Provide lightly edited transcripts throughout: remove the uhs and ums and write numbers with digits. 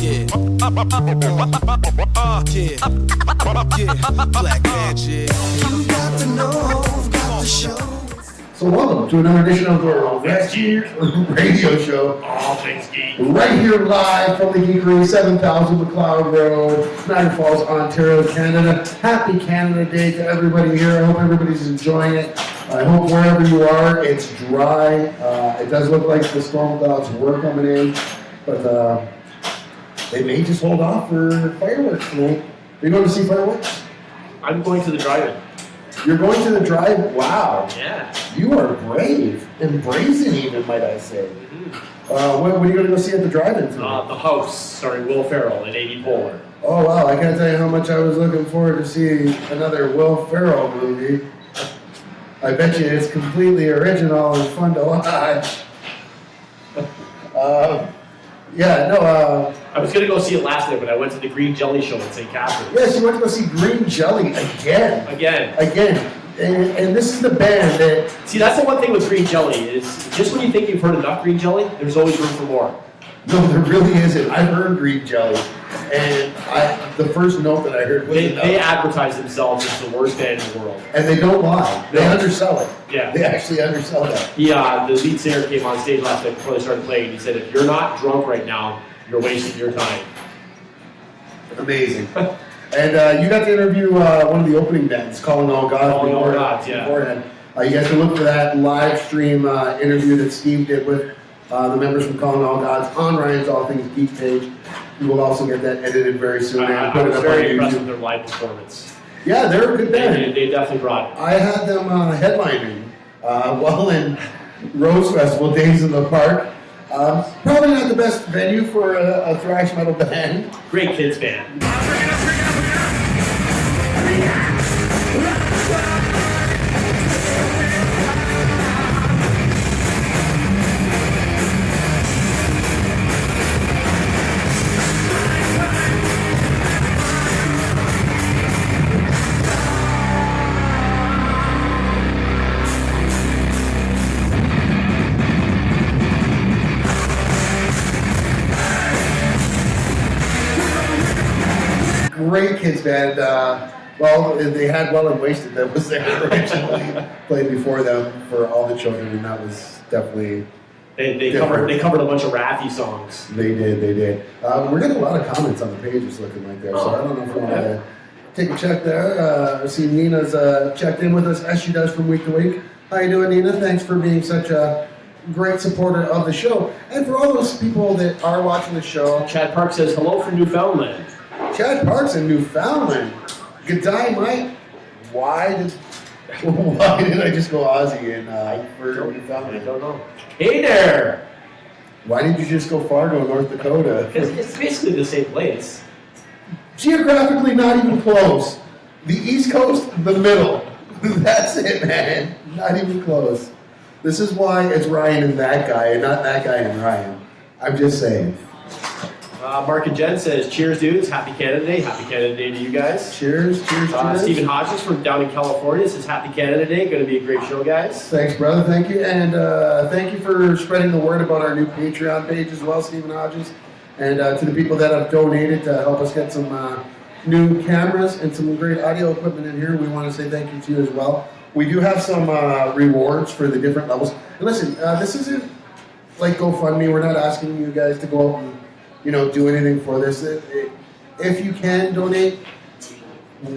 Yeah. Black magic. You got to know, got to show. So welcome to another edition of the RATG radio show. All things geek. Right here live from the Geekery, 7000 McLeod Road, Niagara Falls, Ontario, Canada. Happy Canada Day to everybody here. I hope everybody's enjoying it. I hope wherever you are, it's dry. It does look like the storm clouds were coming in, but they may just hold off for fireworks tonight. Are you going to see fireworks? I'm going to the drive-in. You're going to the drive? Wow. Yeah. You are brave and brazen even, might I say. What are you going to go see at the drive-in tonight? The House, starring Will Ferrell and Amy Poehler. Oh, wow. I can't tell you how much I was looking forward to see another Will Ferrell movie. I bet you it's completely original and fun to watch. I was going to go see it last night, but I went to the Green Jelly Show in St. Catharines. Yes, you went to go see Green Jelly again. Again. And this is the band that... See, that's the one thing with Green Jelly, is just when you think you've heard enough Green Jelly, there's always room for more. No, there really isn't. I've heard Green Jelly, and the first note that I heard was... They advertise themselves as the worst band in the world. And they don't lie. They undersell it. Yeah. They actually undersell that. The lead singer came on stage last night before they started playing, and he said, if you're not drunk right now, you're wasting your time. Amazing. And you got to interview one of the opening bands, Calling All Gods. Calling All Gods, yeah. Beforehand. You guys can look for that live stream interview that Steve did with the members from Calling All Gods on Ryan's All Things Geek page. We will also get that edited very soon. I was very impressed with their live performance. Yeah, they're a good band. They definitely brought it. I had them headlining while in Rose Festival, Days in the Park. Probably not the best venue for a thrash metal band. Great kids band. Great kids band. They had Well and Wasted that was there originally, played before them for all the children, and that was definitely They covered a bunch of Raffi songs. They did. We're getting a lot of comments on the page, it's looking like there, so I don't know if we want to take a check there. I see Nina's checked in with us, as she does from week to week. How you doing, Nina? Thanks for being such a great supporter of the show. And for all those people that are watching the show. Chad Park says, hello from Newfoundland. Chad Park's in Newfoundland. G'day, mate. Why did I just go Aussie for Newfoundland? I don't know. Hey there! Why did you just go Fargo, North Dakota? It's basically the same place. Geographically, not even close. The East Coast, the middle. That's it, man. Not even close. This is why it's Ryan and that guy, and not that guy and Ryan. I'm just saying. Mark and Jen says, cheers, dudes. Happy Canada Day. Happy Canada Day to you guys. Cheers. Stephen Hodges from down in California says, happy Canada Day. Going to be a great show, guys. Thanks, brother. Thank you. And thank you for spreading the word about our new Patreon page as well, Stephen Hodges. And to the people that have donated to help us get some new cameras and some great audio equipment in here, we want to say thank you to you as well. We do have some rewards for the different levels. And listen, this isn't like GoFundMe. We're not asking you guys to go out and do anything for this. If you can donate,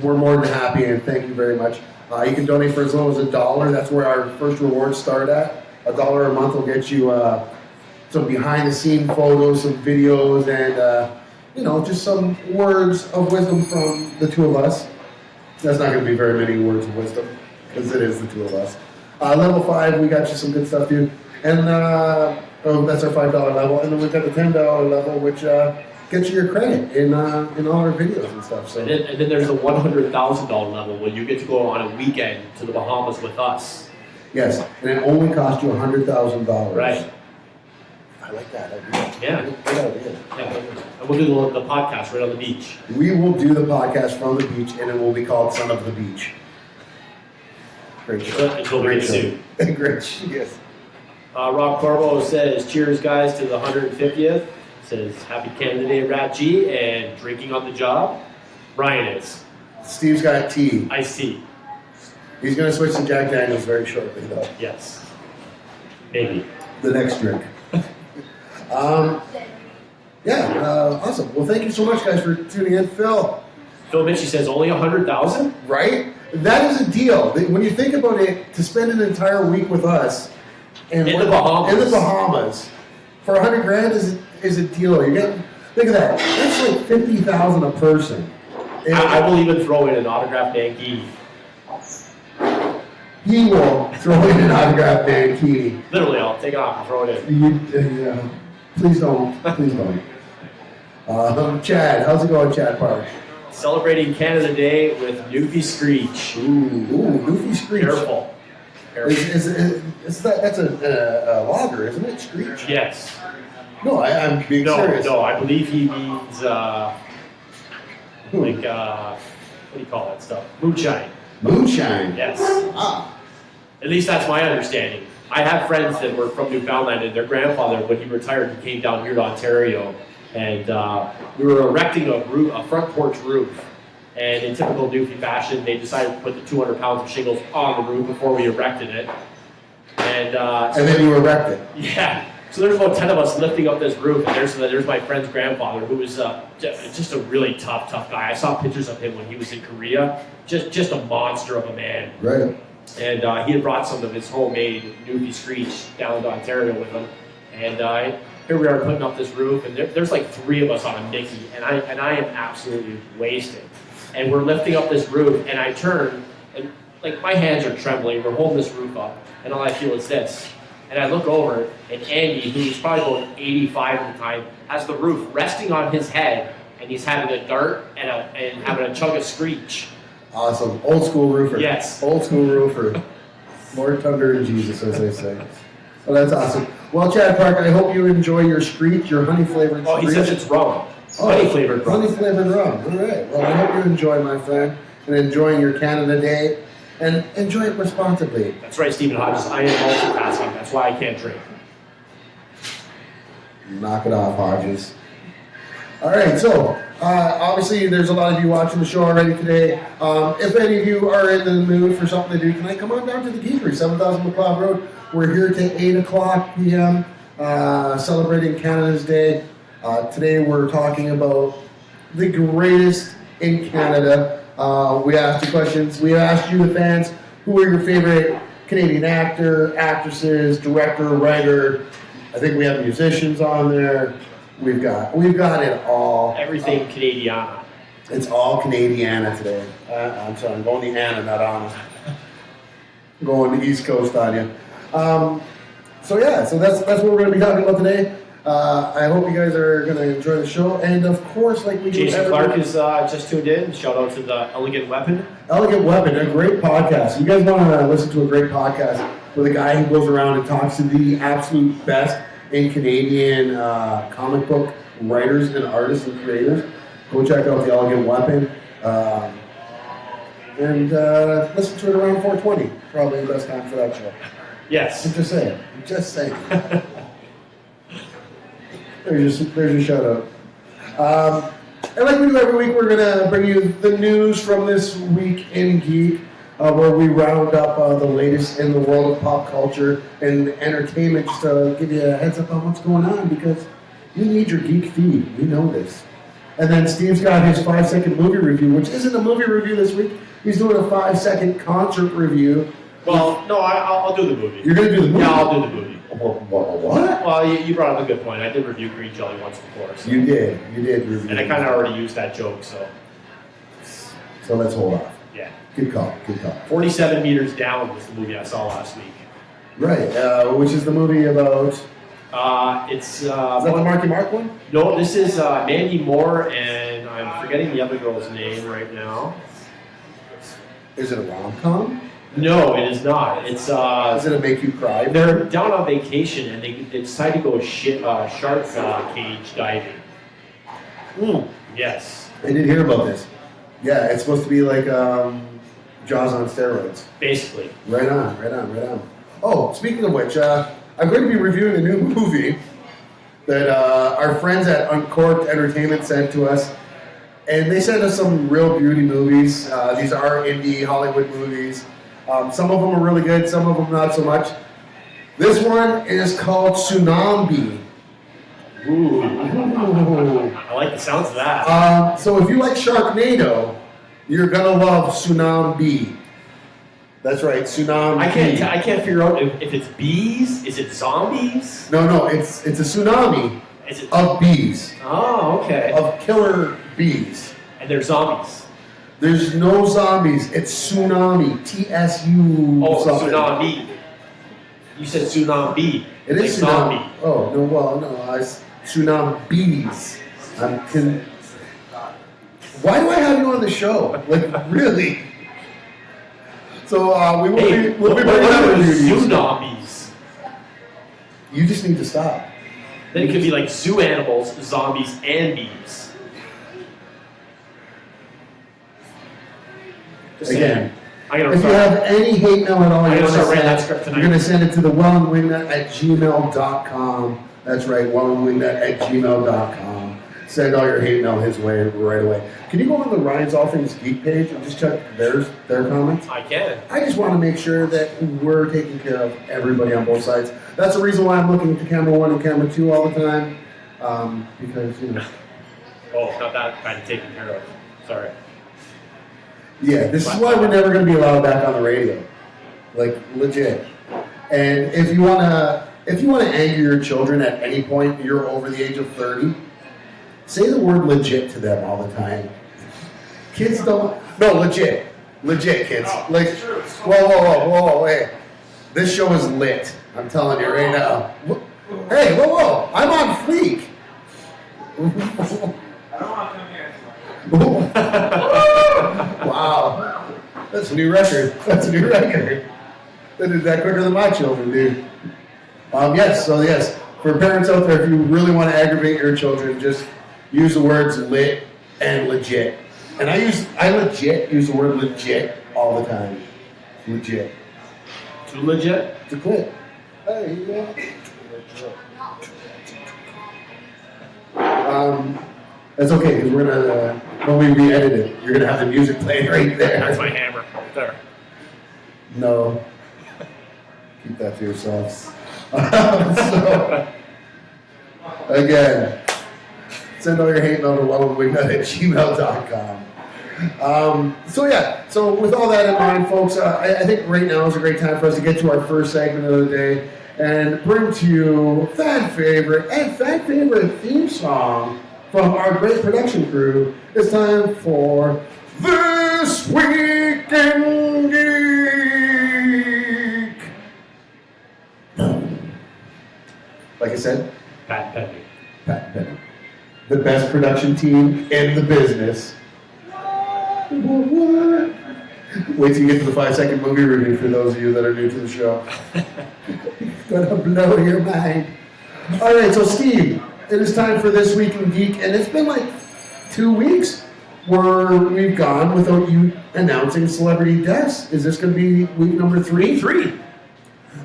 we're more than happy, and thank you very much. You can donate for as low as $1. That's where our first rewards start at. $1 a month will get you some behind-the-scene photos, some videos, and just some words of wisdom from the two of us. That's not going to be very many words of wisdom, because it is the two of us. Level 5, we got you some good stuff, too. And that's our $5 level, and then we've got the $10 level, which gets you your credit in all our videos and stuff. So. And then there's the $100,000 level, where you get to go on a weekend to the Bahamas with us. Yes, and it only costs you $100,000. Right. I like that idea. Yeah. Good idea. Yeah. And we'll do the podcast right on the beach. We will do the podcast from the beach, and it will be called Son of the Beach. Great show. Until we get sued. Great. Yes. Rob Corbo says, cheers, guys, to the 150th. Says, happy Canada Day, RATG, and drinking on the job. Ryan is. Steve's got tea. Iced tea. He's going to switch to Jack Daniels very shortly, though. Yes. Maybe. The next drink. Awesome. Well, thank you so much, guys, for tuning in. Phil, Mitchie says only 100,000? right? That is a deal. When you think about it, to spend an entire week with us In the Bahamas. for 100 grand is a deal. You get, look at that. That's like 50,000 a person. I will even throw in an autographed Yankee. He will throw in an autograph band key. Literally, I'll take it off and throw it in. Yeah. Please don't. Please don't. Chad, how's it going, Chad Park? Celebrating Canada Day with Newfie Screech. Ooh, Goofy Screech. Careful. That's a lager, isn't it? Screech? Yes. No, I'm being serious. No, I believe he means, what do you call that stuff? Moonshine. Moonshine. Yes. Ah. At least that's my understanding. I have friends that were from Newfoundland, and their grandfather, when he retired, he came down here to Ontario, and we were erecting a front porch roof. And in typical Newfie fashion, they decided to put the 200 pounds of shingles on the roof before we erected it. And then you erected it. Yeah. So there's about 10 of us lifting up this roof, and there's my friend's grandfather, who was just a really tough guy. I saw pictures of him when he was in Korea. Just a monster of a man. Right. And he had brought some of his homemade Newfie Screech down to Ontario with him. And here we are putting up this roof, and there's like 3 of us on a Mickey, and I am absolutely wasted. And we're lifting up this roof, and I turn, and like my hands are trembling. We're holding this roof up, and all I feel is this. And I look over, and Andy, who's probably about 85 at the time, has the roof resting on his head, and he's having a dart and having a chug of Screech. Awesome. Old school roofer. Yes. Old school roofer. More thunder in Jesus, as they say. Well, that's awesome. Well, Chad Park, I hope you enjoy your Screech, your honey-flavored Screech. Oh, he says it's rum. Honey-flavored rum. Honey-flavored rum. All right. Well, I hope you enjoy, my friend, and enjoying your Canada Day, and enjoy it responsibly. That's right, Stephen Hodges. I am multitasking. That's why I can't drink. Knock it off, Hodges. All right, so obviously there's a lot of you watching the show already today. If any of you are in the mood for something to do tonight, come on down to the Geekery, 7000 McLeod Road. We're here till 8 o'clock p.m. Celebrating Canada's Day. Today we're talking about the greatest in Canada. We asked you questions. We asked you, the fans, who are your favorite Canadian actor, actresses, director, writer. I think we have musicians on there. We've got it all. Everything Canadiana. It's all Canadiana today. I'm sorry, I'm going the Anna, not Anna. I'm going the East Coast on you. So that's what we're going to be talking about today. I hope you guys are going to enjoy the show. And of course, like we do Jason Clark is just tuned in. Shout out to the Elegant Weapon. Elegant Weapon, a great podcast. You guys want to listen to a great podcast with a guy who goes around and talks to the absolute best in Canadian comic book writers and artists and creators. Go check out the Elegant Weapon. And listen to it around 4:20. Probably the best time for that show. Yes. I'm just saying. There's your shout out. And like we do every week, we're going to bring you the news from this week in Geek, where we round up the latest in the world of pop culture and entertainment, just to give you a heads up on what's going on, because you need your geek feed. We know this. And then Steve's got his 5-second movie review, which isn't a movie review this week. He's doing a 5-second concert review. Well, no, I'll do the movie. You're going to do the movie? Yeah, I'll do the movie. What? Well, you brought up a good point. I did review Green Jelly once before. So. You did review. And I kind of already used that joke, so. So let's hold off. Yeah. Good call. 47 Meters Down was the movie I saw last week. Right, which is the movie about... It's... is that the Marky Mark one? No, this is Mandy Moore, and I'm forgetting the other girl's name right now. Is it a rom-com? No, it is not. It's Does it make you cry? They're down on vacation, and they decide to go shark cage diving. Yes. I did hear about this. Yeah, it's supposed to be like Jaws on steroids. Basically. Right on. Oh, speaking of which, I'm going to be reviewing a new movie that our friends at Uncorked Entertainment sent to us. And they sent us some real beauty movies. These are indie Hollywood movies. Some of them are really good, some of them not so much. This one is called Tsunami. Ooh. I like the sounds of that. So if you like Sharknado, you're gonna love Tsunami. That's right, Tsunami. I can't figure out if it's bees. Is it zombies? No, it's a tsunami Is it? of bees, Oh, okay. of killer bees. And they're zombies. There's no zombies. It's tsunami. TSU. Oh, something. tsunami. You said tsunami. It is like tsunami. zombie. Oh no, well no, tsunamis. Why do I have you on the show? Like really? So we'll be bringing up tsunamis. You just need to stop. Then it could be like zoo animals, zombies, and bees. Just Again, saying. I'm gonna if you start- have any hate mail at all, I'm you gonna want to start writing that send, script tonight. you're going to send it to the wellandwingnut@gmail.com. That's right, wellandwingnut@gmail.com. Send all your hate mail his way right away. Can you go on the Ryan's All Things Geek page and just check their comments? I can. I just want to make sure that we're taking care of everybody on both sides. That's the reason why I'm looking at the camera 1 and camera 2 all the time. Because, you know. Oh, not that kind of taken care of. Sorry. Yeah, this is why we're never going to be allowed back on the radio. Like, legit. And if you want to anger your children at any point, you're over the age of 30, say the word legit to them all the time. Kids don't... No, legit. Legit, kids. Like, whoa, hey. This show is lit. I'm telling you right now. Hey, whoa. I'm on fleek. I don't want to come here. Wow. That's a new record. They did that quicker than my children, dude. Yes. For parents out there, if you really want to aggravate your children, just use the words lit and legit. And I legit use the word legit all the time. Legit. Too legit? To quit. Hey, yeah. That's okay, because we're gonna, when we re-edit it, you're gonna have the music playing right there. That's my hammer. Right there. No. Keep that to yourselves. So, again, send all your hate mail to wellandwingnut@gmail.com. So with all that in mind, folks, I think right now is a great time for us to get to our first segment of the day and bring to you fan favorite theme song from our great production crew. It's time for This Week in Geek. Like I said, Pat Penny. Pat Penny, the best production team in the business. What? Wait till you get to the 5-second movie review for those of you that are new to the show. It's gonna blow your mind. All right, so Steve, it is time for This Week in Geek, and it's been like 2 weeks where we've gone without you announcing celebrity deaths. Is this going to be week number 3? 3.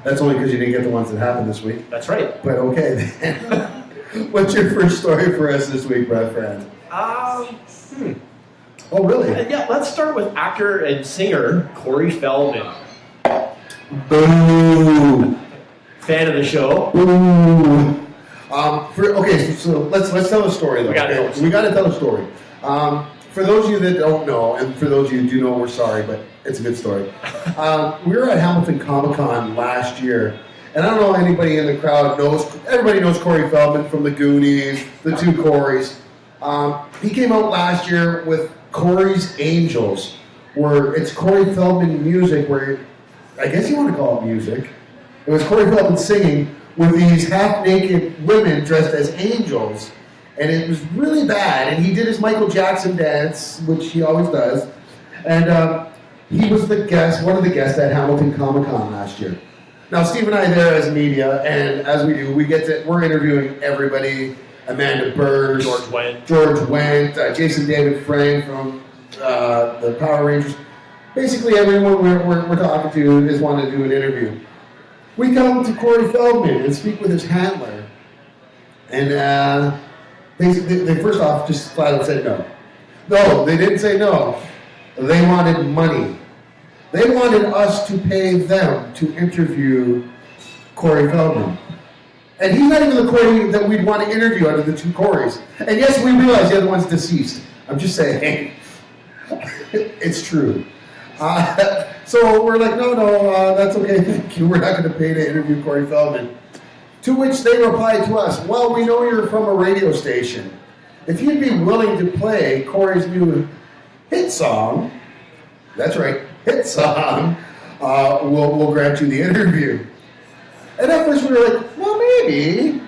That's only because you didn't get the ones that happened this week. That's right. But okay, then. What's your first story for us this week, my friend? Oh, really? Yeah, let's start with actor and singer Corey Feldman. Boo! Fan of the show. Boo! So let's tell a story, though. We gotta tell a story. We got to tell a story. For those of you that don't know, and for those of you who do know, we're sorry, but it's a good story. We were at Hamilton Comic-Con last year, and I don't know anybody in the crowd knows. Everybody knows Corey Feldman from the Goonies, the two Coreys. He came out last year with Corey's Angels, where it's Corey Feldman music, where I guess you want to call it music. It was Corey Feldman singing with these half-naked women dressed as angels, and it was really bad. And he did his Michael Jackson dance, which he always does, and he was the guest, one of the guests at Hamilton Comic-Con last year. Now, Steve and I are there as media, and as we do, we're interviewing everybody. Amanda Burrs, George Wendt, Jason David Frank from the Power Rangers. Basically, everyone we're talking to is wanting to do an interview. We come to Corey Feldman and speak with his handler, And they first off just flat out said no. No, they didn't say no. They wanted money. They wanted us to pay them to interview Corey Feldman. And he's not even the Corey that we'd want to interview out of the two Corys. And yes, we realize the other one's deceased. I'm just saying, it's true. So we're like, no, that's okay, thank you. We're not going to pay to interview Corey Feldman. To which they replied to us, well, we know you're from a radio station. If you'd be willing to play Corey's new hit song, that's right, hit song, we'll grant you the interview. And at first we were like, well, maybe,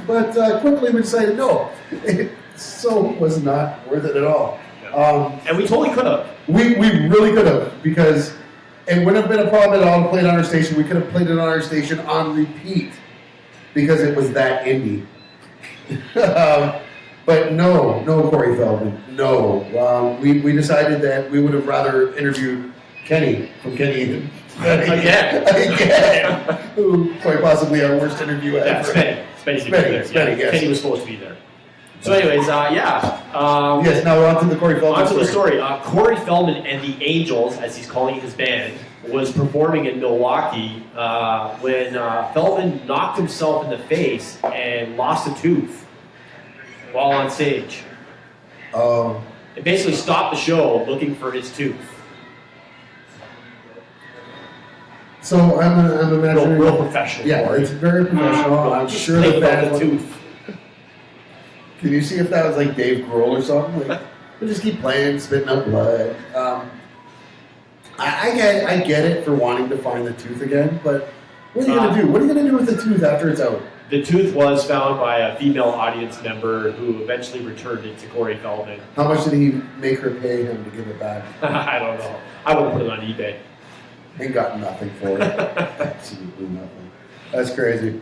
but quickly we decided no. It so was not worth it at all. And we totally could have. We really could have, because it wouldn't have been a problem at all to play it on our station. We could have played it on our station on repeat, because it was that indie. But no, Corey Feldman, no. We decided that we would have rather interviewed Kenny from Kenny again. Who quite possibly our worst interview ever. Yeah, Spenny, yes. Kenny was supposed to be there. So anyways, yes, now we're on to the Corey Feldman on to the story. Corey Feldman and the Angels, as he's calling his band, was performing in Milwaukee when Feldman knocked himself in the face and lost a tooth while on stage. It basically stopped the show looking for his tooth. So I'm imagining real professional. Yeah, it's very professional. I'm sure the band tooth. Can you see if that was like Dave Grohl or something? Like, we just keep playing, spitting up blood. I get it for wanting to find the tooth again, but what are you gonna do? What are you gonna do with the tooth after it's out? The tooth was found by a female audience member who eventually returned it to Corey Feldman. How much did he make her pay him to give it back? I don't know. I wouldn't put it on eBay. Ain't got nothing for it. Absolutely nothing. That's crazy.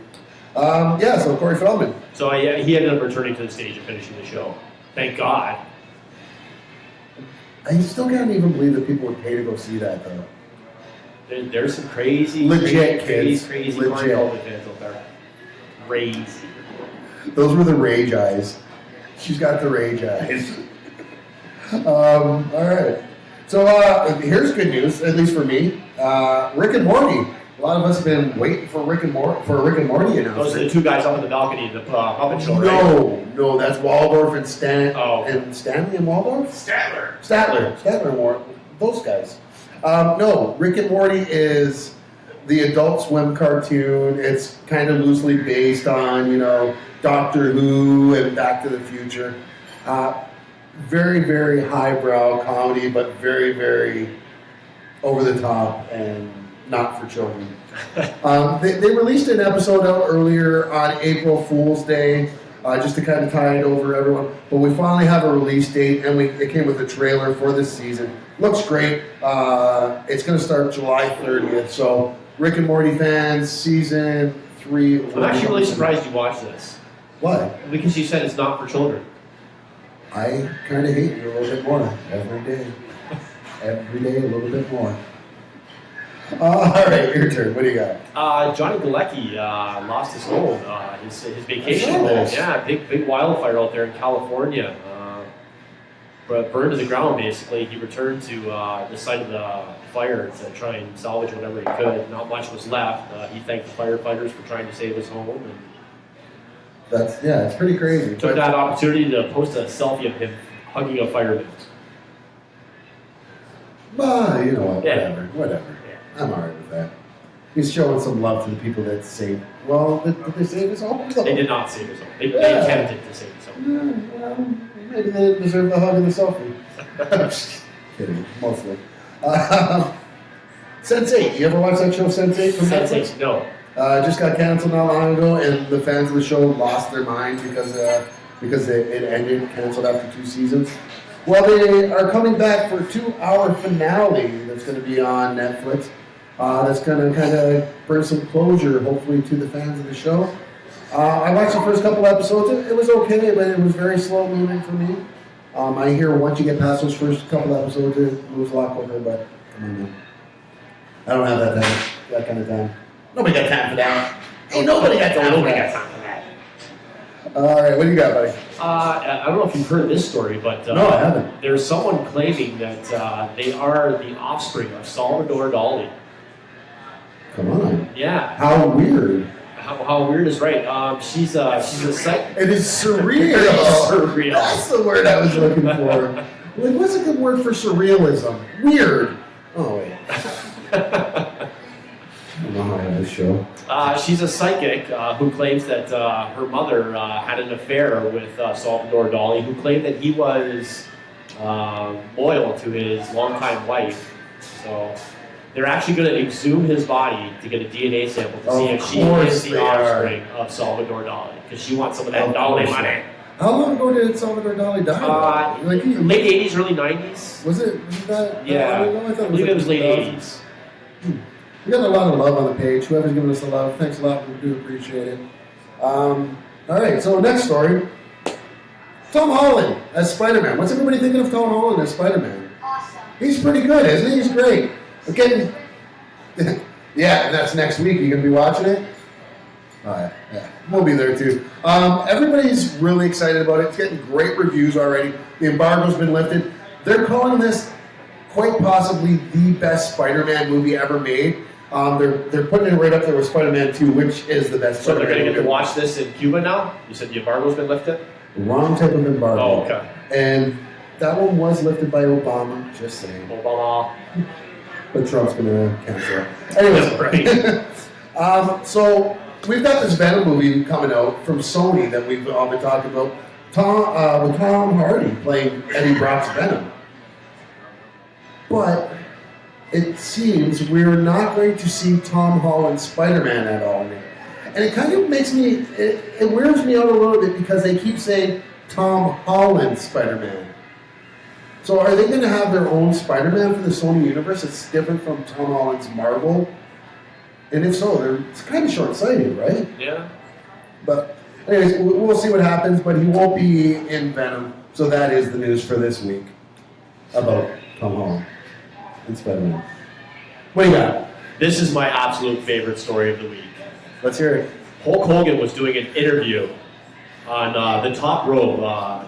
Yeah, so Corey Feldman. So he ended up returning to the stage and finishing the show. Thank God. I still can't even believe that people would pay to go see that, though. There's some crazy, legit crazy legit Feldman fans out there. Crazy. Those were the rage eyes. She's got the rage eyes. All right. So here's good news, at least for me. Rick and Morty. A lot of us have been waiting for a Rick and Morty announcement. Those are the two guys up on the balcony in the puppet show, right? No, that's Waldorf and and Stanley and Waldorf? Statler and Morty. Those guys. No, Rick and Morty is the Adult Swim cartoon. It's kind of loosely based on, Doctor Who and Back to the Future. Very, very highbrow comedy, but very, very over the top and not for children. They released an episode out earlier on April Fool's Day, just to kind of tie it over everyone. But we finally have a release date, and it came with a trailer for this season. Looks great. It's going to start July 30th. So, Rick and Morty fans, season 3. I'm actually really surprised you watched this. Why? Because you said it's not for children. I kind of hate you a little bit more every day. Every day, a little bit more. All right, your turn. What do you got? Johnny Galecki lost his home, his vacation home. Yeah, big wildfire out there in California. But burned to the ground, basically. He returned to the site of the fire to try and salvage whatever he could. Not much was left. He thanked the firefighters for trying to save his home. And it's pretty crazy. Took that opportunity to post a selfie of him hugging a fireman. Well, you know what? Yeah. Whatever. Yeah. I'm alright with that. He's showing some love to the people that saved. Well, did they save his home? They did not save his home. They attempted to save his home. Well, maybe they deserve the hug and the selfie. Just kidding, mostly. Sense8. You ever watch that show, Sense8 from Netflix? Sense8, no. Just got canceled not long ago, and the fans of the show lost their mind because it ended, canceled after 2 seasons. Well, they are coming back for a 2-hour finale that's going to be on Netflix. That's going to kind of bring some closure, hopefully, to the fans of the show. I watched the first couple episodes. It was okay, but it was very slow moving for me. I hear once you get past those first couple episodes, it moves a lot quicker, but come on, man. I don't have that kind of time. Nobody got time for that. Ain't nobody got time for that. All right, what do you got, buddy? I don't know if you've heard this story, but No, I haven't. there's someone claiming that they are the offspring of Salvador Dali. Come on. Yeah. How weird. How weird is right? She's a psych. It is surreal. It is surreal. That's the word I was looking for. Like, what's a good word for surrealism? Weird. Oh, wait. I don't know how I have this show. She's a psychic who claims that her mother had an affair with Salvador Dali, who claimed that he was loyal to his longtime wife. So they're actually going to exhume his body to get a DNA sample to see if she is the offspring of Salvador Dali, because she wants some of that Dali money. How long ago did Salvador Dali die? Late 80s, early 90s. Was it that? Yeah, long ago? I believe it was late 2000s. 80s. We got a lot of love on the page. Whoever's giving us the love, thanks a lot. We do appreciate it. All right, so next story. Tom Holland as Spider-Man. What's everybody thinking of Tom Holland as Spider-Man? Awesome. He's pretty good, isn't he? He's great. Again, yeah, and that's next week. You gonna be watching it? Oh, yeah. We'll be there too. Everybody's really excited about it. It's getting great reviews already. The embargo's been lifted. They're calling this quite possibly the best Spider-Man movie ever made. They're putting it right up there with Spider-Man 2, which is the best So they're Spider-Man going to get to movie. watch this in Cuba now? You said the embargo's been lifted? Wrong type of embargo. Oh, okay. And that one was lifted by Obama, just saying. Obama. But Trump's going to cancel it. Anyways, Right. so we've got this Venom movie coming out from Sony that we've all been talking about. With Tom Hardy playing Eddie Brock's Venom. But it seems we're not going to see Tom Holland's Spider-Man at all. And it kind of makes me, it weirds me out a little bit because they keep saying Tom Holland's Spider-Man. So are they going to have their own Spider-Man for the Sony universe that's different from Tom Holland's Marvel? And if so, it's kind of short-sighted, right? Yeah. But anyways, we'll see what happens, but he won't be in Venom. So that is the news for this week about Tom Holland and Spider-Man. What do you got? This is my absolute favorite story of the week. Let's hear it. Hulk Hogan was doing an interview on the Top Row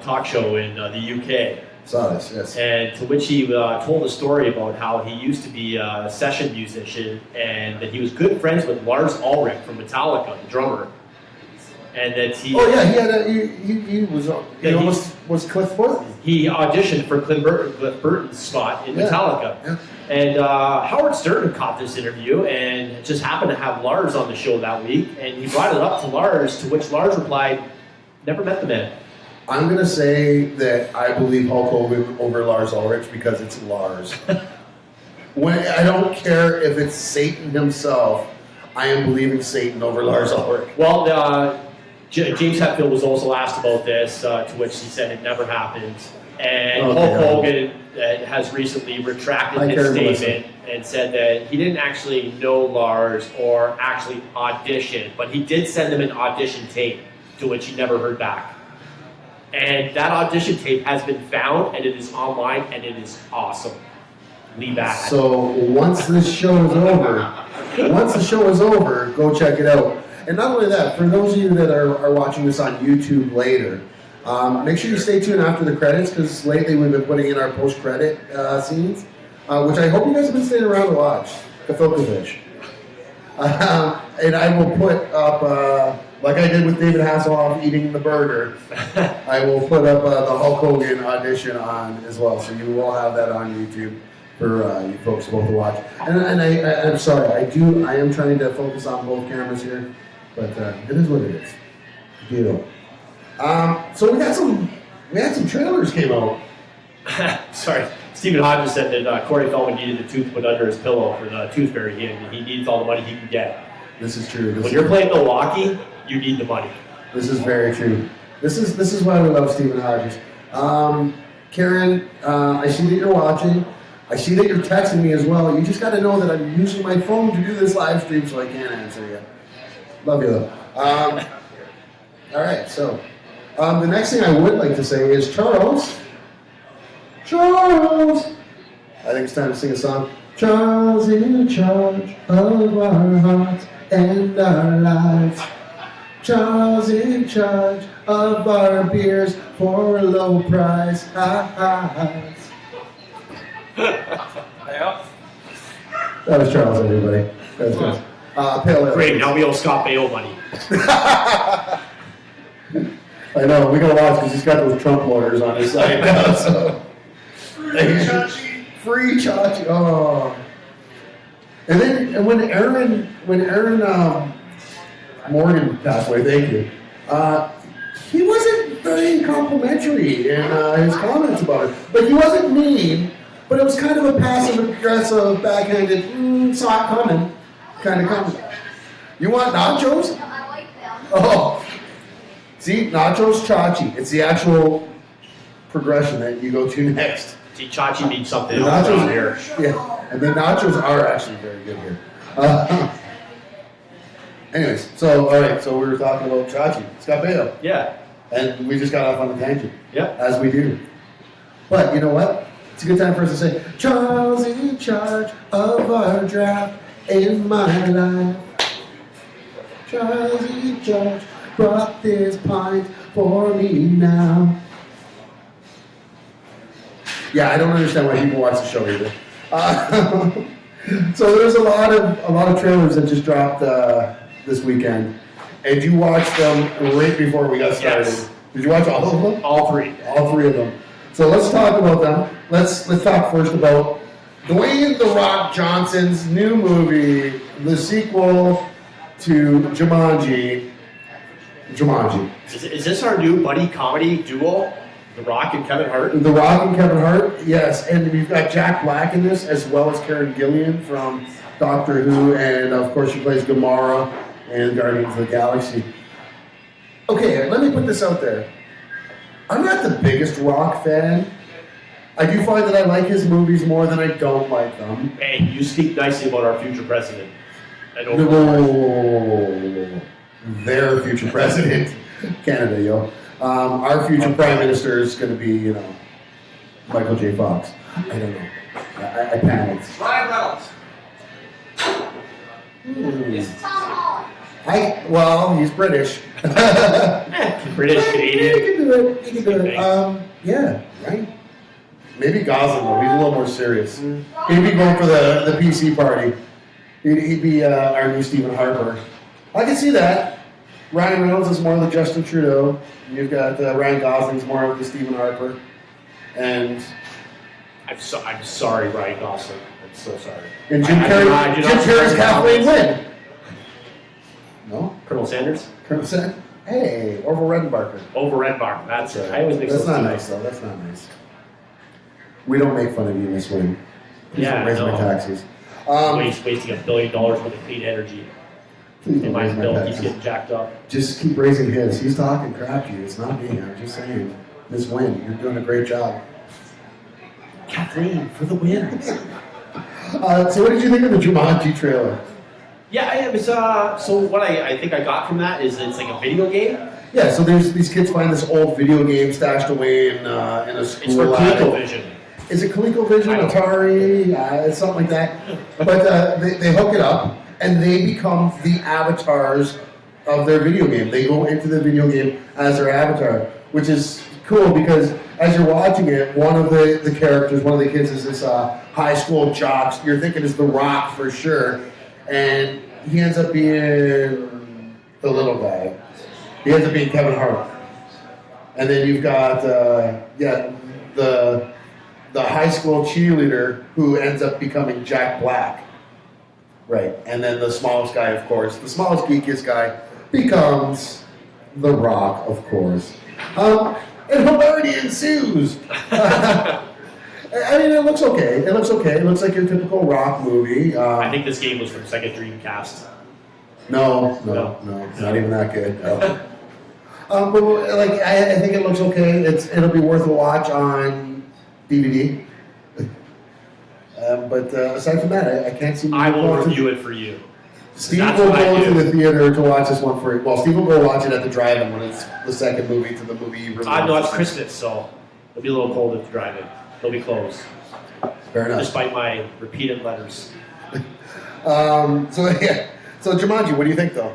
talk show in the UK. Saw this, yes. And to which he told a story about how he used to be a session musician and that he was good friends with Lars Ulrich from Metallica, the drummer. And that he... Oh yeah, he was Cliff Burton. He auditioned for Cliff Burton's spot in Metallica. Yeah. And Howard Stern caught this interview and just happened to have Lars on the show that week. And he brought it up to Lars, to which Lars replied, "Never met the man." I'm going to say that I believe Hulk Hogan over Lars Ulrich because it's Lars. I don't care if it's Satan himself, I am believing Satan over Lars Ulrich. Well, James Hetfield was also asked about this, to which he said it never happened. And Hulk Hogan has recently retracted his statement and said that he didn't actually know Lars or actually audition, but he did send him an audition tape, to which he never heard back. And that audition tape has been found, and it is online, and it is awesome. Lee back. So once this show is over, go check it out. And not only that, for those of you that are watching this on YouTube later, make sure you stay tuned after the credits, because lately we've been putting in our post-credit scenes, which I hope you guys have been staying around to watch. The Filter Fish. And I will put up, like I did with David Hasselhoff eating the burger, I will put up the Hulk Hogan audition on as well. So you will have that on YouTube for you folks both to watch. And I'm sorry, I am trying to focus on both cameras here, but it is what it is. Deal. So we had some trailers came out. Sorry, Stephen Hodges said that Corey Feldman needed a tooth put under his pillow for the tooth fairy, and he needs all the money he can get. This is true. When you're playing Milwaukee, you need the money. This is very true. This is why we love Stephen Hodges. Karen, I see that you're watching. I see that you're texting me as well. You just got to know that I'm using my phone to do this live stream, so I can't answer you. Love you though. All right, so the next thing I would like to say is Charles. I think it's time to sing a song. Charles in charge of our hearts and our lives. Charles in charge of our beers for a low price. Ha, ha, ha. Yeah. That was Charles, everybody. That was good. Pale ale. Great, now we owe Scott Baio money. I know, we gotta watch because he's got those Trump lawyers on his side now, so. Free Chachi. Oh. And then and when Aaron Morgan passed away, thank you. He wasn't very complimentary in his comments about it. But he wasn't mean, but it was kind of a passive aggressive, backhanded, saw it coming kind of comment. You want nachos? I like them. Oh. See, nachos, chachi. It's the actual progression that you go to next. See, Chachi needs something The else nachos, around here. yeah, and the nachos are actually very good here. Anyways, so all right, so we were talking about Chachi, Scott Baio, Yeah. and we just got off on a tangent, Yep. as we do. But you know what? It's a good time for us to say, Charles in charge of our draft in my life. Charles in charge brought this pint for me now. Yeah, I don't understand why people watch the show either. So there's a lot of trailers that just dropped this weekend, and you watched them right before we got started. Yes. Did you watch all of them? All three. All three of them. So let's talk about them. Let's talk first about Dwayne "The Rock" Johnson's new movie, the sequel to Jumanji. Jumanji. Is this our new buddy comedy duo? The Rock and Kevin Hart? The Rock and Kevin Hart, yes, and we've got Jack Black in this, as well as Karen Gillian from Doctor Who, and of course she plays Gamora in Guardians of the Galaxy. Okay, let me put this out there. I'm not the biggest Rock fan. I do find that I like his movies more than I don't like them. Hey, you speak nicely about our future president. I know. No, their future president, Canada, yo. Our future prime minister is going to be, Michael J. Fox. I don't know. I panicked. Ryan Reynolds. Tom Holland. Well, he's British. British, Canadian. He can do it. He can do it. Yeah, right. Maybe Gosling though. He's a little more serious. He'd be going for the PC party. He'd be our new Stephen Harper. I can see that. Ryan Reynolds is more of the Justin Trudeau. You've got Ryan Gosling's more of the Stephen Harper. And I'm sorry, Ryan Gosling. I'm so sorry. Jim I do not Carrey's Kathleen Wynne. No? Colonel Sanders? Colonel Sanders? Hey, Orville Redenbacher. Over Redbar. That's it. I always mix That's those not two. nice, though. That's not nice. We don't make fun of you, Miss Wynne. Please Yeah, don't raise my no. taxes. Wasting $1 billion worth of clean energy. Please And don't my raise my bill keeps taxes. getting jacked up. Just keep raising his. He's talking crap to you. It's not me. I'm just saying. Miss Wynne, you're doing a great job. Kathleen, for the win. So what did you think of the Jumanji trailer? Yeah, it was, so what I think I got from that is it's like a video game. Yeah, so there's these kids find this old video game stashed away in a school. It's for attic. ColecoVision. Is it ColecoVision, I don't know. Atari, it's something like that? But they hook it up, and they become the avatars of their video game. They go into the video game as their avatar, which is cool because as you're watching it, one of the characters, one of the kids is this high school jock. You're thinking is The Rock for sure, and he ends up being the little guy. He ends up being Kevin Hart. And then you've got, the high school cheerleader who ends up becoming Jack Black. Right. And then the smallest guy, of course, the smallest, geekiest guy becomes The Rock, of course. And hilarity ensues. I mean, it looks okay. It looks okay. It looks like your typical Rock movie. I think this game was from Sega Dreamcast. No, not even that good. No. But like, I think it looks okay. It'll be worth a watch on DVD. But aside from that, I can't see. I will review it for you. Steve That's will what I go to do. the theater to watch this one for. Well, Steve will go watch it at the drive-in when it's the second movie to the movie. You really No, want it's to see. Christmas, so it'll be a little cold at the drive-in. They'll be closed, Fair enough. despite my repeated letters. So Jumanji, what do you think though?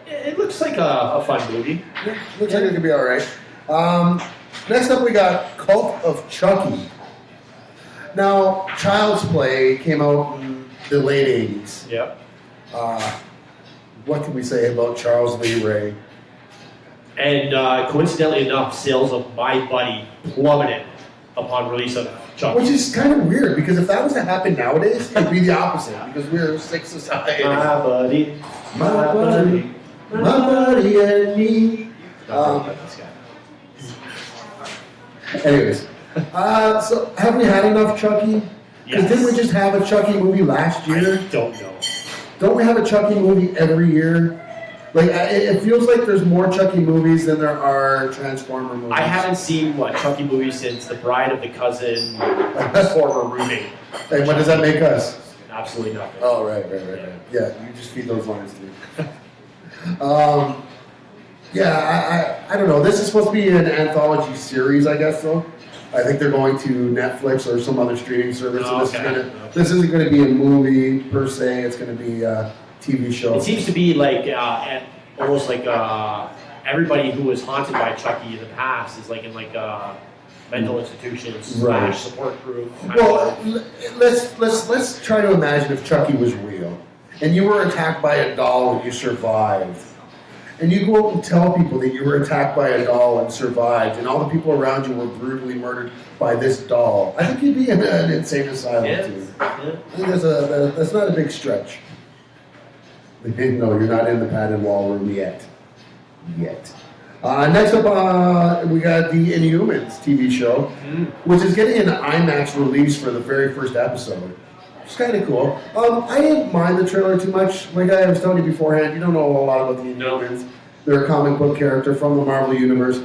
It It looks like a fun movie. Yeah, looks like it could be all right. Next up, we got Cult of Chucky. Now, Child's Play came out in the late 80s. Yep. What can we say about Charles Lee Ray? And coincidentally enough, sales of My Buddy plummeted upon release of Chucky. Which is kind of weird, because if that was to happen nowadays, it'd be the opposite, because we're a sick society. My buddy, My buddy, my buddy and me. Anyways, so have we had enough Chucky? Because Yes. didn't we just have a Chucky movie last I year? don't know. Don't we have a Chucky movie every year? Like, it feels like there's more Chucky movies than there are Transformer movies. I haven't seen Chucky movies since The Bride of the Cousin, former roommate. And what does that make us? Absolutely nothing. Oh, right. Yeah, you just feed those lines to me. I don't know. This is supposed to be an anthology series, I guess, though. I think they're going to Netflix or some other streaming service. Oh, So okay. this isn't going to be a movie, per se. It's going to be a TV show. It seems to be like almost like everybody who was haunted by Chucky in the past is like in mental institutions Right. / support group. Well, let's try to imagine if Chucky was real, and you were attacked by a doll and you survived, and you go out and tell people that you were attacked by a doll and survived, and all the people around you were brutally murdered by this doll. I think you'd be in an insane asylum too. I think that's not a big stretch. No, you're not in the padded wall room yet. Next up, we got the Inhumans TV show, which is getting an IMAX release for the very first episode. It's kind of cool. I didn't mind the trailer too much. Like I was telling you beforehand, you don't know a lot about the Inhumans. They're a comic book character from the Marvel Universe.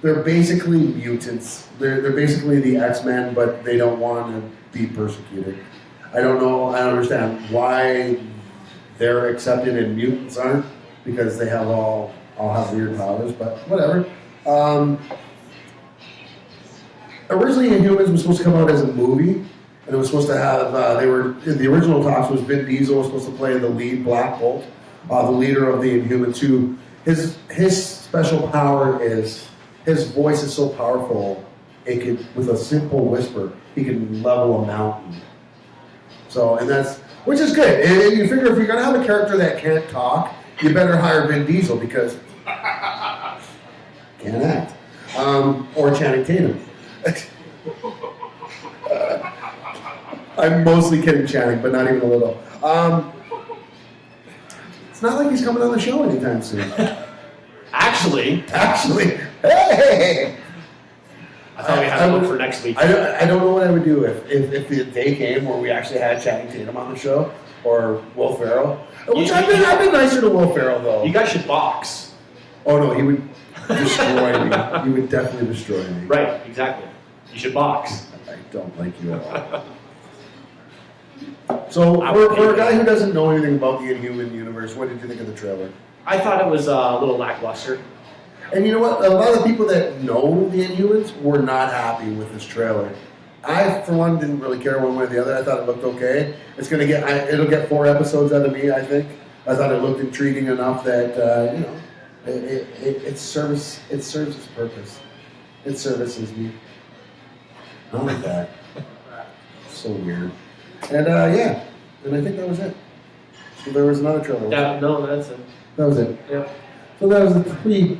They're basically mutants. They're basically the X-Men, but they don't want to be persecuted. I don't know. I don't understand why they're accepted and mutants aren't, because they have all have weird powers, but whatever. Originally, Inhumans was supposed to come out as a movie, and it was supposed to have, the original talks was Vin Diesel was supposed to play the lead Black Bolt, the leader of the Inhumans, who, his special power is, his voice is so powerful, it could, with a simple whisper, he can level a mountain. So, and that's, which is good. And you figure if you're going to have a character that can't talk, you better hire Vin Diesel, because can't act. Or Channing Tatum. I'm mostly kidding Channing, but not even a little. It's not like he's coming on the show anytime soon. Actually, hey! I thought we had one for next week. I don't know what I would do if the day came where we actually had Channing Tatum on the show, or Will Ferrell. Which I've been nicer to Will Ferrell, though. You guys should box. Oh no, he would destroy me. He would definitely destroy me. Right, exactly. You should box. I don't like you at all. So, for a guy who doesn't know anything about the Inhuman universe, what did you think of the trailer? I thought it was a little lackluster. And you know what? A lot of the people that know the Inhumans were not happy with this trailer. I, for one, didn't really care one way or the other. I thought it looked okay. It'll get 4 episodes out of me, I think. I thought it looked intriguing enough that it serves its purpose. It services me. I like that. So weird. And and I think that was it. So there was another trailer. Yeah, no, that's it. That was it. Yeah. So that was the 3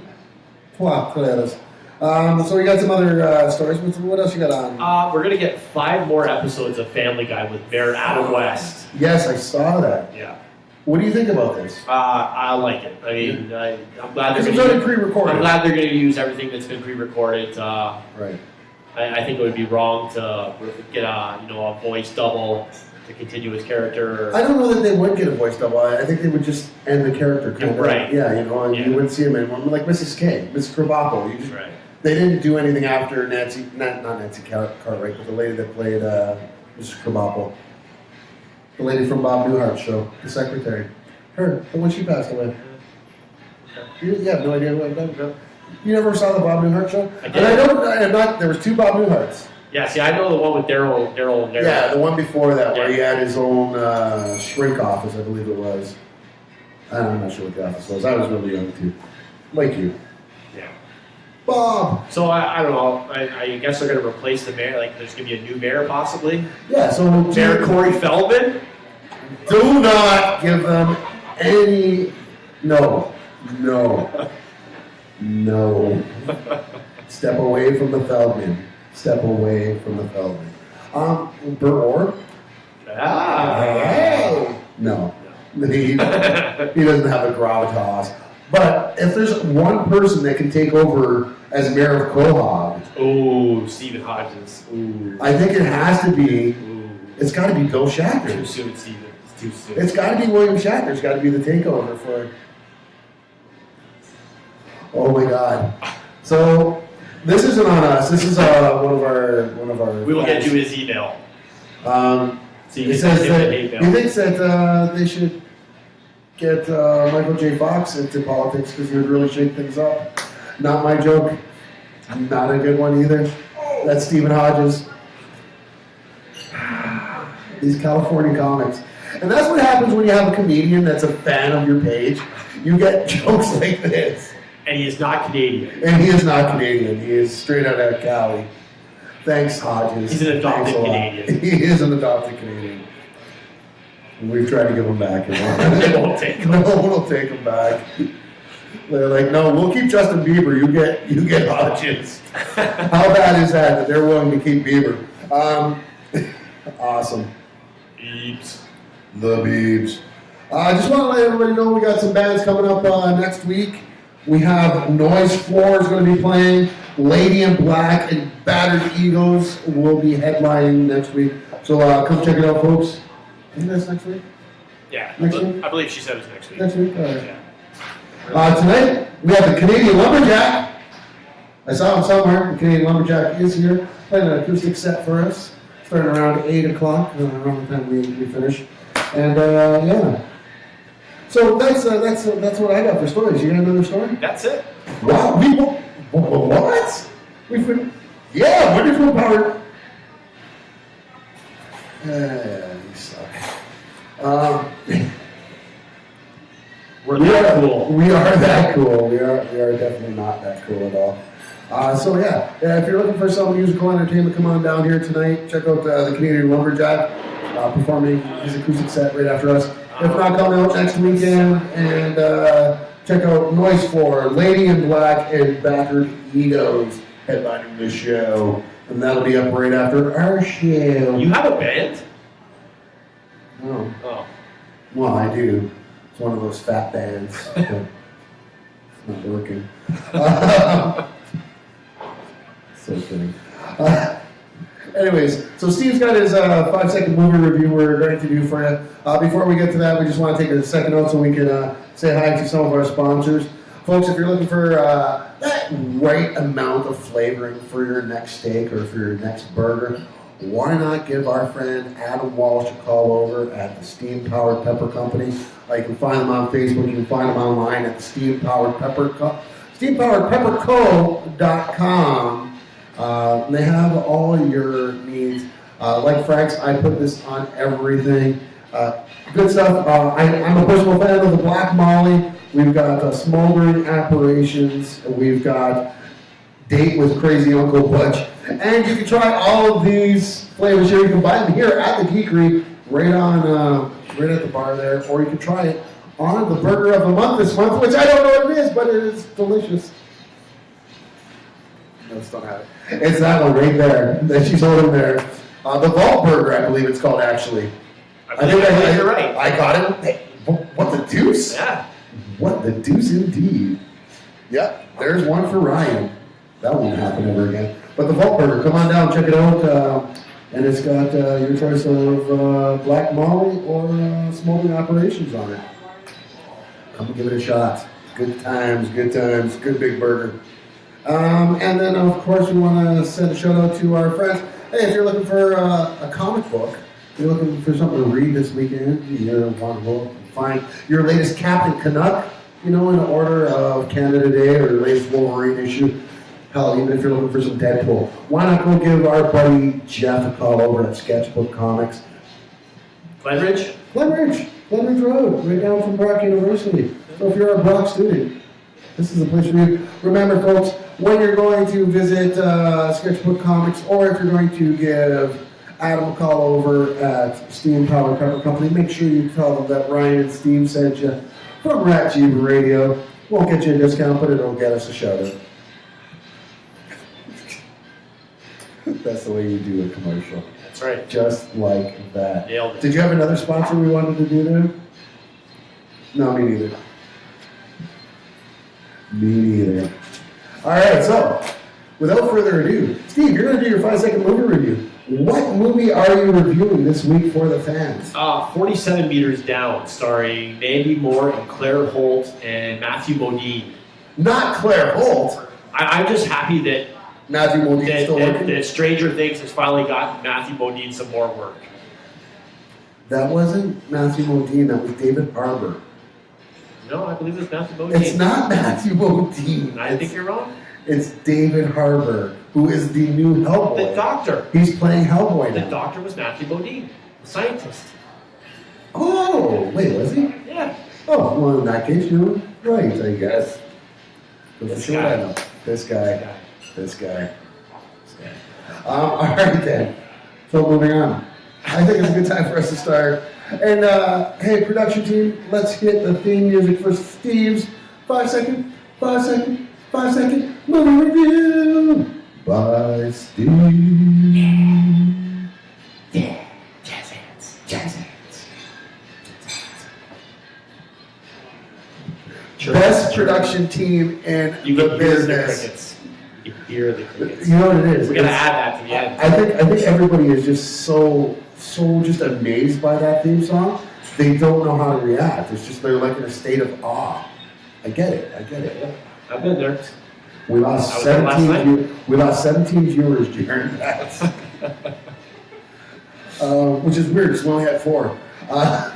trailers. So we got some other stories. What else you got on? We're gonna get 5 more episodes of Family Guy with Mayor Adam West. Yes, I saw that. Yeah. What do you think about this? I like it. I mean, I'm glad Because they're it's gonna. already pre-recorded. I'm glad they're going to use everything that's been pre-recorded. Right. I think it would be wrong to get a voice double to continue his character. I don't know that they would get a voice double. I think they would just end the character kind of. Right. Yeah, and you wouldn't see him anymore. Like Mrs. K, Mrs. Krabappel. Right. They didn't do anything after not Nancy Cartwright, but the lady that played Mrs. Krabappel. The lady from Bob Newhart's show, the secretary. Her, but when she passed away. You have no idea who I'm talking about? You never saw the Bob Newhart show? I did. And there was 2 Bob Newharts. Yeah, see, I know the one with Daryl. Yeah, the one before that, where he had his own shrink office, I believe it was. I'm not sure what the office was. I was really young too. Like you. Yeah. Bob! So I don't know. I guess they're going to replace the mayor. Like, there's going to be a new mayor possibly. Yeah, so Mayor Corey Feldman. do not give them any. No. Step away from the Feldman. Step away from the Feldman. Bert Orr? Hey! No. He doesn't have a gravitas. But if there's one person that can take over as mayor of Quahog, Oh, Stephen Hodges. Ooh. I think it has to be. Ooh. It's got to be Bill Too Shatner. soon, Stephen. It's too soon. It's got to be William Shatner. It's got to be the takeover for. Oh my God! So this isn't on us. This is one of our. We will get fans. you his email. So So you he can says send him that an he email. thinks that they should get Michael J. Fox into politics because he would really shake things up. Not my joke. Not a good one either. That's Stephen Hodges. These California comics. And that's what happens when you have a comedian that's a fan of your page. You get jokes like this. And he is not Canadian. And he is not Canadian. He is straight out of Cali. Thanks, Hodges. He's an adopted Thanks a lot. Canadian. He is an adopted Canadian. And we've tried to give him back. They won't take him. No one will take him back. They're like, no, we'll keep Justin Bieber. You get Hodges. How bad is that they're willing to keep Bieber? Awesome. Beeps. The Biebs. I just want to let everybody know we got some bands coming up next week. We have Noise Floor is going to be playing. Lady in Black and Battered Egos will be headlining next week. So come check it out, folks. Isn't this next week? Yeah, Next week? I believe she said it was next week. Next week? All right. Yeah. Tonight, we have the Canadian Lumberjack. I saw him somewhere. The Canadian Lumberjack is here, playing an acoustic set for us, starting around 8 o'clock, around the time we finish. And yeah. So that's what I got for stories. You got another story? That's it. Wow, what? Yeah, wonderful power. You suck. We're that cool. We are that cool. We are definitely not that cool at all. So yeah, if you're looking for some musical entertainment, come on down here tonight. Check out the Canadian Lumberjack performing his acoustic set right after us. If not, come out next weekend and check out Noise Floor, Lady in Black, and Battered Egos headlining the show. And that'll be up right after our show. You have a band? No. Oh. Well, I do. It's one of those fat bands. It's not working. So kidding. Anyways, so Steve's got his 5-second movie review we're going to do for you. Before we get to that, we just want to take a second out so we can say hi to some of our sponsors. Folks, if you're looking for that right amount of flavoring for your next steak or for your next burger, why not give our friend Adam Walsh a call over at the Steam Powered Pepper Company? You can find them on Facebook. You can find them online at the steampowerdpepperco.com. They have all your needs. Like Frank's, I put this on everything. Good stuff. I'm a personal fan of the Black Molly. We've got Smoldering Apparitions. We've got Date with Crazy Uncle Butch. And you can try all of these flavors here. You can buy them here at the Geekery, right at the bar there, or you can try it on the Burger of the Month this month, which I don't know what it is, but it is delicious. No, just don't have it. It's that one right there that she's holding there. The Vault Burger, I believe it's called, actually. I think you're right. I got it. Hey, what the deuce? Yeah. What the deuce indeed. Yep, there's one for Ryan. That won't happen ever again. But the Vault Burger, come on down, check it out. And it's got your choice of Black Molly or Smoldering Operations on it. Come give it a shot. Good times, good big burger. And then, of course, we want to send a shout out to our friends. Hey, if you're looking for a comic book, you're looking for something to read this weekend, you want to find your latest Captain Canuck, in order of Canada Day or your latest Wolverine issue. Hell, even if you're looking for some Deadpool, why not go give our buddy Jeff a call over at Sketchbook Comics? Glenridge? Glenridge. Leonard's Road, right down from Brock University. So if you're a Brock student, this is the place for you. Remember, folks, when you're going to visit Sketchbook Comics, or if you're going to give Adam a call over at Steam Power Pepper Company, make sure you tell them that Ryan and Steve sent you from RATG Radio. Won't get you a discount, but it'll get us a shout out. That's the way you do a commercial. That's right. Just like that. Nailed it. Did you have another sponsor we wanted to do there? No, me neither. Me neither. All right, so without further ado, Steve, you're going to do your 5-second movie review. What movie are you reviewing this week for the fans? 47 Meters Down, starring Mandy Moore and Claire Holt and Matthew Modine. Not Claire Holt. I'm just happy that Matthew Modine's still working. that Stranger Things has finally gotten Matthew Modine some more work. That wasn't Matthew Modine, that was David Harbour. No, I believe it's Matthew Modine. It's not Matthew Modine. I think you're wrong. It's David Harbour, who is the new Hellboy. The Doctor. He's playing Hellboy The now. Doctor was Matthew Modine, the scientist. Oh, wait, was he? Yeah. Oh, well, in that case, you're right, I guess. That's This the short guy. I know. This guy. This guy. All right, then. So, moving on. I think it's a good time for us to start. And, hey, production team, let's hit the theme music for Steve's 5-second movie review by Steve. Yeah. Jazz hands. Jazz hands. Best production team in You the can hear the business. crickets. You can hear the crickets. You know what it is? We're gonna It's- add that to the end. I think everybody is just so just amazed by that theme song. They don't know how to react. It's just they're like in a state of awe. I get it. I've been there. We lost I was there last 17. night. We lost 17 viewers during that, which is weird because we only had 4. All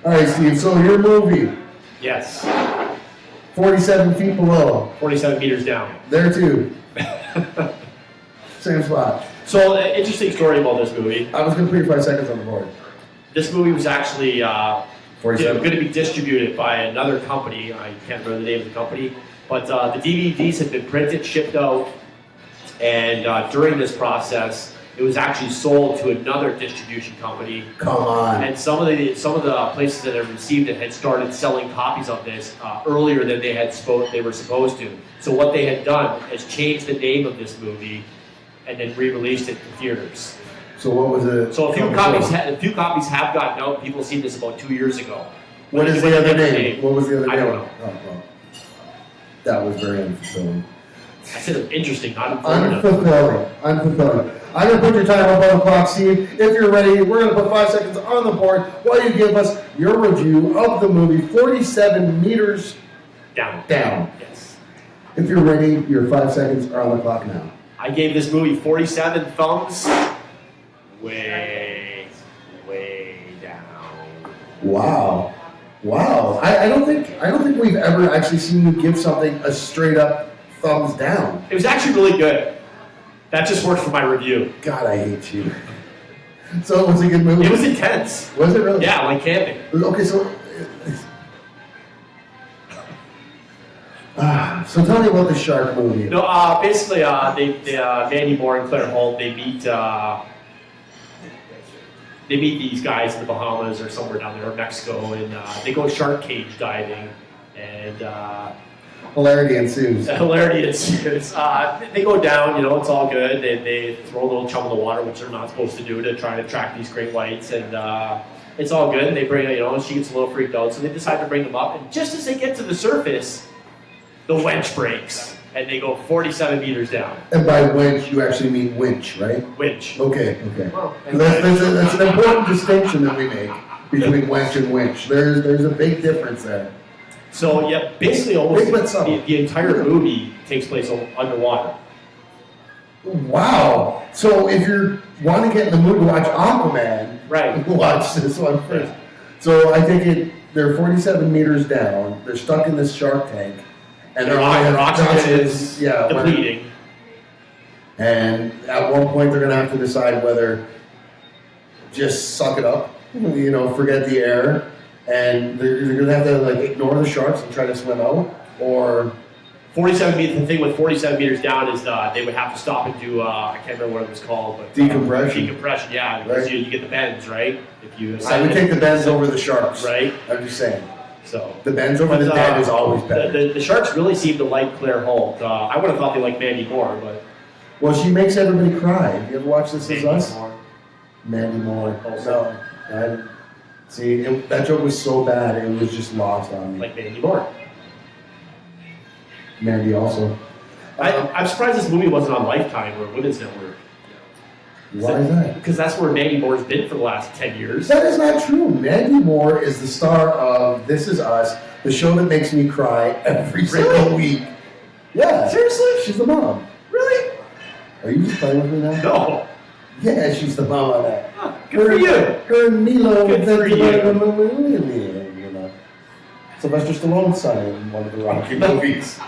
right, Steve. So your movie, Yes. 47 Feet Below. 47 meters down. There too. Same spot. So, interesting story about this movie. I was going to put your 5 seconds on the board. This movie was actually 47. going to be distributed by another company. I can't remember the name of the company. But the DVDs had been printed, shipped out, and during this process, it was actually sold to another distribution company. Come on. And some of the places that had received it had started selling copies of this earlier than they were supposed to. So what they had done is changed the name of this movie and then re-released it to theaters. So what was it? So a few copies have gotten out. People seen this about 2 years ago. What is the other name? What was the other name? I don't know. Oh, well. That was very unfulfilling. I said interesting, not informative. Unfulfilling. I'm going to put your time up on the clock, Steve. If you're ready, we're going to put 5 seconds on the board while you give us your review of the movie 47 Meters Down. Yes. If you're ready, your 5 seconds are on the clock now. I gave this movie 47 thumbs. Way down. Wow. I don't think we've ever actually seen you give something a straight up thumbs down. It was actually really good. That just worked for my review. God, I hate you. So it was a good movie? It was intense. Was it really? Yeah, like camping. Okay, so tell me about the shark movie. No, basically, Mandy Moore and Claire Holt, they meet these guys in the Bahamas or somewhere down there in Mexico, and they go shark cage diving, and Hilarity ensues. hilarity ensues. They go down, it's all good. They throw a little chum in the water, which they're not supposed to do, to try to attract these great whites, and it's all good. And they bring, she gets a little freaked out, so they decide to bring them up. And just as they get to the surface, the winch breaks, and they go 47 meters down. And by winch, you actually mean winch, right? Winch. Okay. Well, That's an important distinction that we make between winch and winch. There's a big difference there. So yeah, basically almost Big but subtle. the entire movie takes place underwater. Wow. So if you want to get in the mood to watch Aquaman, Right. watch this one first. So I think they're 47 meters down. They're stuck in this shark tank. And Their oxygen is depleting. And at one point they're going to have to decide whether just suck it up forget the air, and they're going to have to like ignore the sharks and try to swim out, or 47 meters. The thing with 47 meters down is they would have to stop and do I can't remember what it was called, but decompression. Decompression, yeah, because Right. you get the bends, right? If you I would take the bends over the sharks. right. I'm just saying. So The bends over the bend is always better. the sharks really seem to like Claire Holt. I would have thought they liked Mandy Moore, but Well, she makes everybody cry. Have you ever watched This Is Mandy Us? Moore. Mandy Moore. Also. No. That joke was so bad, it was just lost on me. Like Mandy Moore. Mandy also. I'm surprised this movie wasn't on Lifetime or Women's Network. Why is that? Because that's where Mandy Moore's been for the last 10 years. That is not true. Mandy Moore is the star of This Is Us, the show that makes me cry every single week. Yeah. Seriously? She's the mom. Really? Are you just playing with me now? No. Yeah, she's the mom on that. Huh, good for you. Her and Milo. Good for you. You know. Sylvester Stallone's son in one of the Rocky movies.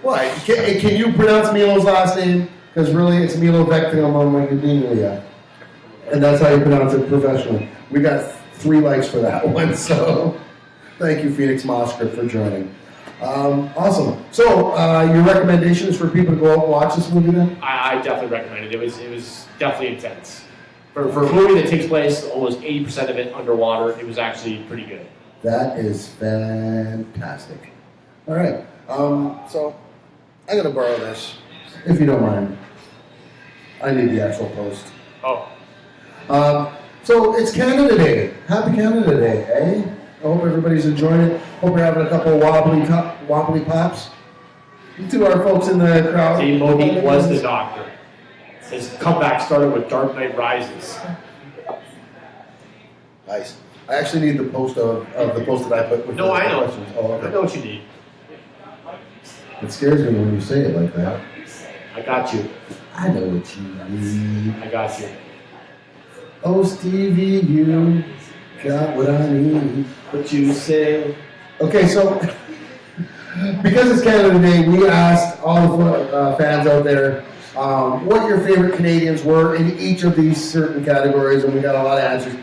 What? Can you pronounce Milo's last name? Because really, it's Milo Vectiomomagadinia. And that's how you pronounce it professionally. We got 3 likes for that one, so thank you, Phoenix Moscript, for joining. Awesome. So, your recommendation is for people to go out and watch this movie then? I definitely recommend it. It was definitely intense. For a movie that takes place almost 80% of it underwater, it was actually pretty good. That is fantastic. All right. So, I'm going to borrow this, if you don't mind. I need the actual post. Oh. So, it's Canada Day. Happy Canada Day, eh? I hope everybody's enjoying it. Hope you're having a couple of wobbly pops. To our folks in the crowd. See, Monique was the doctor. His comeback started with Dark Knight Rises. Nice. I actually need the post of the post that I put with No, the I know. questions. Oh, I okay. know what you need. It scares me when you say it like that. I got you. I know what you need. I got you. Oh, Stevie, you got what I need. What you say? Okay, so because it's Canada Day, we asked all the fans out there what your favorite Canadians were in each of these certain categories, and we got a lot of answers.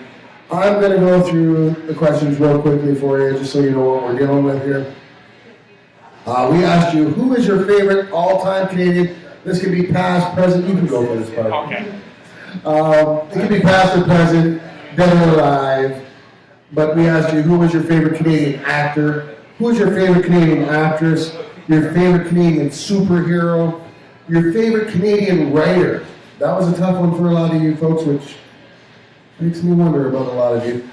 I'm going to go through the questions real quickly for you, just so you know what we're dealing with here. We asked you, who is your favorite all-time Canadian? This could be past, present. You can go for this part. Okay. It could be past or present, dead or alive. But we asked you, who was your favorite Canadian actor? Who was your favorite Canadian actress? Your favorite Canadian superhero? Your favorite Canadian writer? That was a tough one for a lot of you folks, which makes me wonder about a lot of you.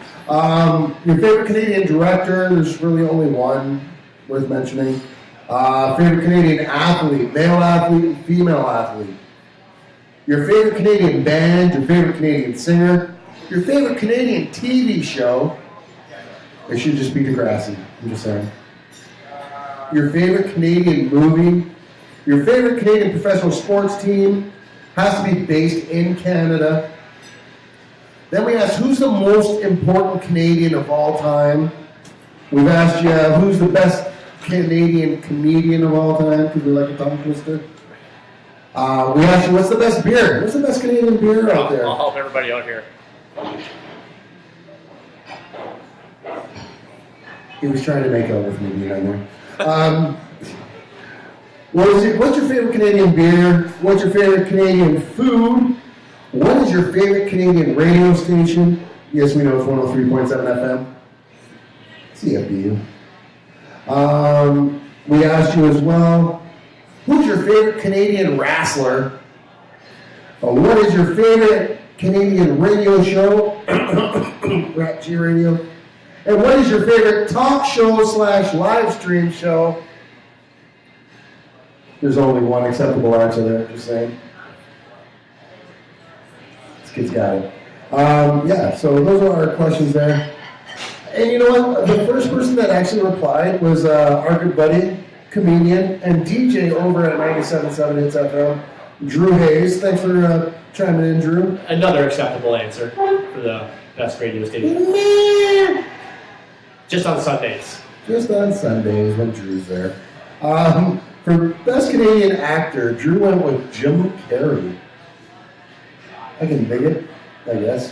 Your favorite Canadian director? There's really only one worth mentioning. Favorite Canadian athlete, male athlete and female athlete. Your favorite Canadian band, your favorite Canadian singer, your favorite Canadian TV show. It should just be Degrassi, I'm just saying. Your favorite Canadian movie, your favorite Canadian professional sports team has to be based in Canada. Then we asked, who's the most important Canadian of all time? We've asked you, who's the best Canadian comedian of all time, because we like a tongue twister. We asked you, what's the best beer? What's the best Canadian beer out there? I'll help everybody out here. He was trying to make out with me behind there. What's your favorite Canadian beer? What's your favorite Canadian food? What is your favorite Canadian radio station? Yes, we know it's 103.7 FM. CFBU. We asked you as well, who's your favorite Canadian wrestler? What is your favorite Canadian radio show? RATG Radio. And what is your favorite talk show / live stream show? There's only one acceptable answer there, just saying. This kid's got it. Yeah, so those are our questions there. And you know what? The first person that actually replied was our good buddy, comedian, and DJ over at 97.7 Hits FM, Drew Hayes. Thanks for chiming in, Drew. Another acceptable answer for the best radio station. Just on Sundays. Just on Sundays when Drew's there. For best Canadian actor, Drew went with Jim Carrey. I can dig it, I guess.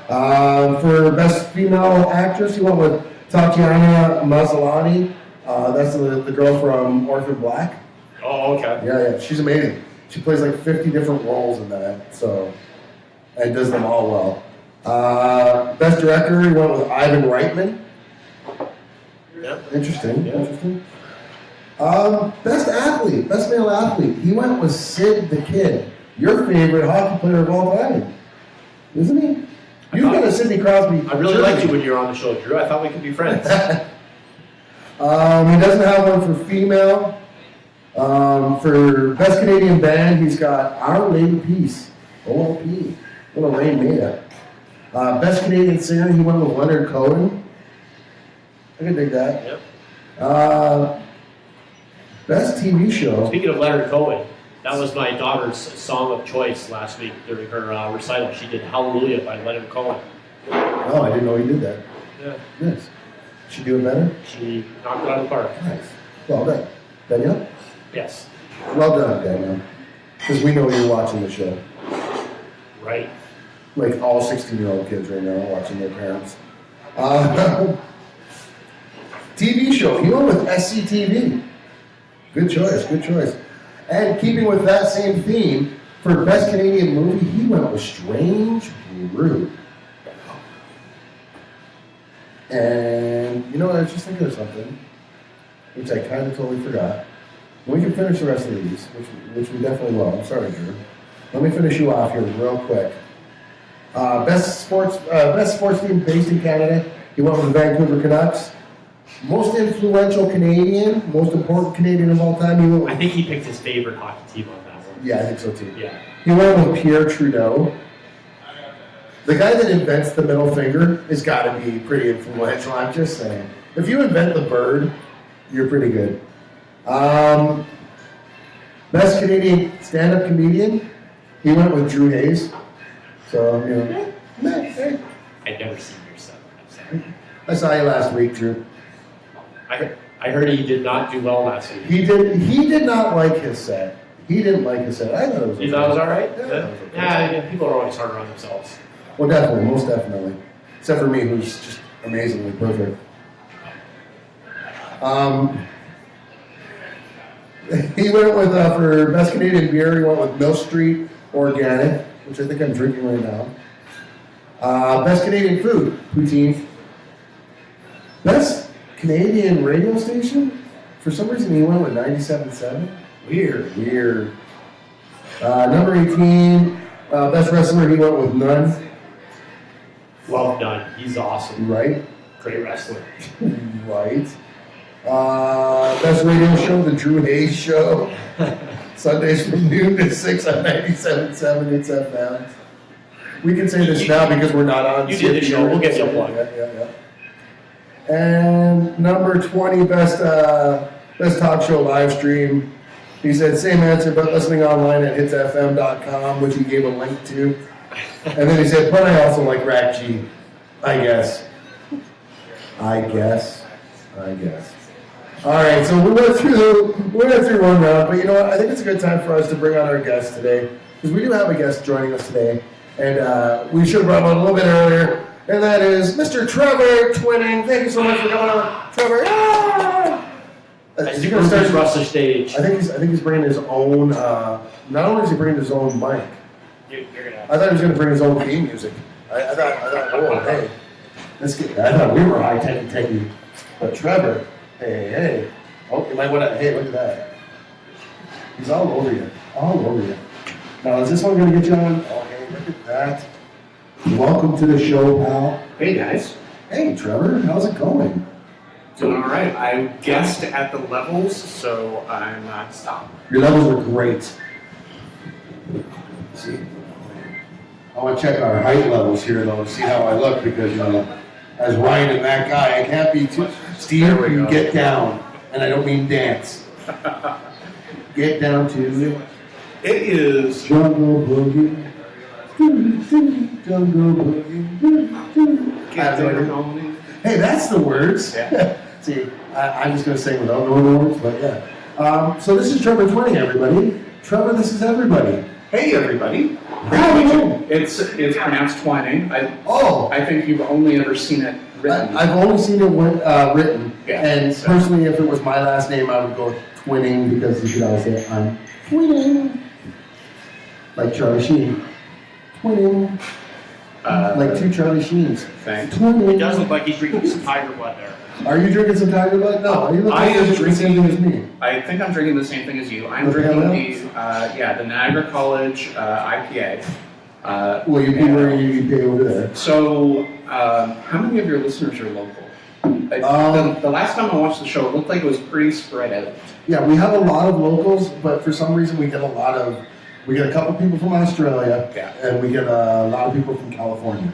For Best Female Actress, he went with Tatiana Maslany. That's the girl from Orphan Black. Oh, okay. Yeah, she's amazing. She plays like 50 different roles in that, so, and does them all well. Best Director, he went with Ivan Reitman. Yeah. Interesting, Yeah. interesting. Best Athlete, Best Male Athlete, he went with Sid the Kid, your favorite hockey player of all time, isn't he? You've got a Sidney Crosby. I really liked you when you were on the show, Drew. I thought we could be friends. He doesn't have one for female. For Best Canadian Band, he's got Our Lady Peace, OLP. What a Rain Maida. Best Canadian Singer, he went with Leonard Cohen. I can dig that. Yep. Best TV show. Speaking of Leonard Cohen, that was my daughter's song of choice last week during her recital. She did Hallelujah by Leonard Cohen. Oh, I didn't know he did that. Yeah. Nice. She do it better? She knocked it out of the park. Nice. Well done. Danielle? Yes. Well done, Danielle. Because we know you're watching the show. Right. Like all 16-year-old kids right now watching their parents. TV show, he went with SCTV. Good choice, good choice. And keeping with that same theme, for Best Canadian Movie, he went with Strange Brew. And, you know, I was just thinking of something, which I kind of totally forgot. We can finish the rest of these, which we definitely will. I'm sorry, Drew. Let me finish you off here real quick. Best sports team based in Canada, he went with the Vancouver Canucks. Most influential Canadian, most important Canadian of all time, he went with... I think he picked his favorite hockey team on that one. Yeah, I think so too. Yeah. He went with Pierre Trudeau. The guy that invents the middle finger has got to be pretty influential, I'm just saying. If you invent the bird, you're pretty good. Best Canadian stand-up comedian, he went with Drew Hayes. So, you know, hey. I'd never seen your son. I'm sorry. I saw you last week, Drew. I heard he did not do well last week. He did not like his set. He didn't like his set. I thought it was okay. You thought it was all right? Yeah, it was okay. Yeah, people are always harder on themselves. Well, definitely, most definitely. Except for me, who's just amazingly perfect. He went with, for Best Canadian Beer, he went with Mill Street Organic, which I think I'm drinking right now. Best Canadian Food, poutine. Best Canadian radio station? For some reason, he went with 97.7. Weird. Number 18, Best Wrestler, he went with None. Love None. He's awesome. Right? Great wrestler. Right. Best radio show, The Drew Hayes Show. Sundays from noon to 6 on 97.7 It's FM. We can say this now because we're not on. You did the show. We'll get you a plug. Yeah. And number 20, best talk show live stream. He said, same answer, but listening online at hitsfm.com, which he gave a link to. And then he said, but I also like RATG. I guess. All right, so we went through one round, but you know what? I think it's a good time for us to bring on our guest today, because we do have a guest joining us today, and we should have brought him on a little bit earlier, and that is Mr. Trevor Twinning. Thank you so much for coming on, Trevor. As you start across the stage. I think he's bringing his own. Not only is he bringing his own mic, You're gonna I thought he was going to bring his own theme music. I thought, oh hey, let's get. I thought we were high tech and techy, but Trevor. Hey. Oh, you might want to, hey, look at that. He's all over you. Now, is this one going to get you on? Oh, hey, look at that. Welcome to the show, pal. Hey guys, Hey, Trevor, how's it going? doing all right. I guessed at the levels, so I'm not stopping. Your levels are great. Let's see. I want to check our height levels here, though, to see how I look, because, you know, as Ryan and that guy, I can't be too... Steve, There we you go. get down. And I don't mean dance. Get down to... It is. Jungle Boogie. Jungle Boogie. Get there on it. Hey, that's the words. Yeah. See, I'm just going to sing without knowing the words, but yeah. So this is Trevor Twinning, everybody. Trevor, this is everybody. Hey everybody. How do you? It's pronounced Twining. Oh, I think you've only ever seen it written. I've only seen it written, Yeah, and so- personally, if it was my last name, I would go with Twinning because you could always say, I'm twinning. Like Charlie Sheen. Twinning. Like two Charlie Sheens. Thanks. Twinning. It does look like he's drinking some tiger blood there. Are you drinking some Tiger Blood? No, you look I like am you're drinking the same thing as me. I think I'm drinking the same thing as you. I'm The drinking pale the Niagara College IPA. Well, you pay where you pay over there. So, how many of your listeners are local? The last time I watched the show, it looked like it was pretty spread out. Yeah, we have a lot of locals, but for some reason we get a couple people from Australia, Yeah. and we get a lot of people from California.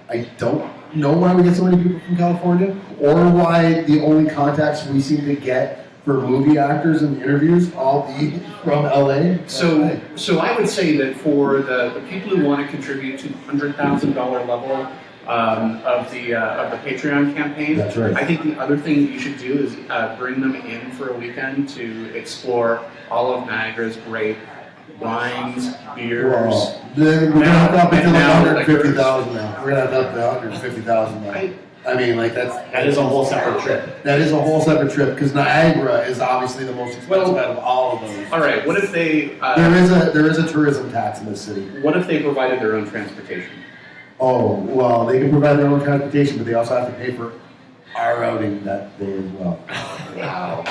I don't know why we get so many people from California, or why the only contacts we seem to get for movie actors and interviews all be from LA. So I would say that for the people who want to contribute to the $100,000 level of the Patreon campaign, That's right. I think the other thing you should do is bring them in for a weekend to explore all of Niagara's great wines, beers. Well, then we're gonna have to up until Now, 150,000 now. We're gonna have to up to 150,000 now. I mean, like That is a whole separate trip. That is a whole separate trip because Niagara is obviously the most expensive out of all of those. All right. What if they? There is a tourism tax in this city. What if they provided their own transportation? Oh, well, they can provide their own transportation, but they also have to pay for our outing that day as well. Wow.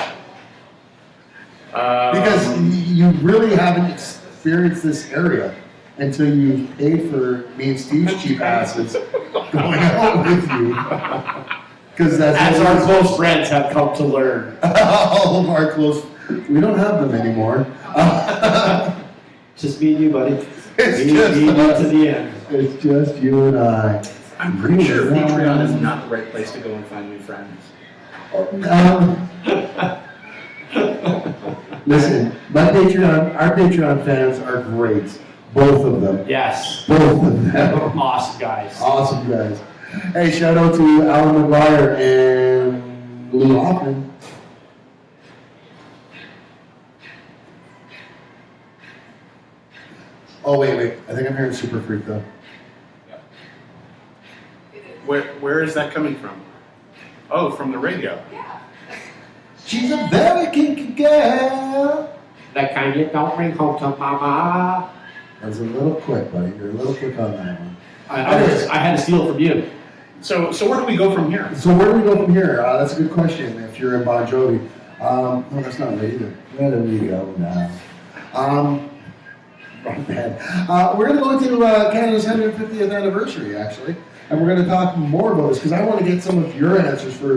Because you really haven't experienced this area until you've paid for me and Steve's cheap asses going out with you. Because that's As our close friends have come to learn. all of our close. We don't have them anymore. Just me and you, buddy. It's Me just and you us. to the end. It's just you and I. I'm pretty sure Yeah. Patreon is not the right place to go and find new friends. Listen, our Patreon fans are great. Both of them. Yes. Both of them. Awesome guys. Awesome guys. Hey, shout out to Alan McGuire and Lou Hoffman. Oh, wait. I think I'm hearing Super Freak, though. Where is that coming from? Oh, from the radio. She's a very kinky girl. That kind you don't bring home to mama. That was a little quick, buddy. You're a little quick on that one. I had to steal it from you. So where do we go from here? So where do we go from here? That's a good question. If you're in Bon Jovi, no, that's not right either. Where do we go now? Wrong band. We're going to go into Canada's 150th anniversary, actually, and we're going to talk more about this because I want to get some of your answers for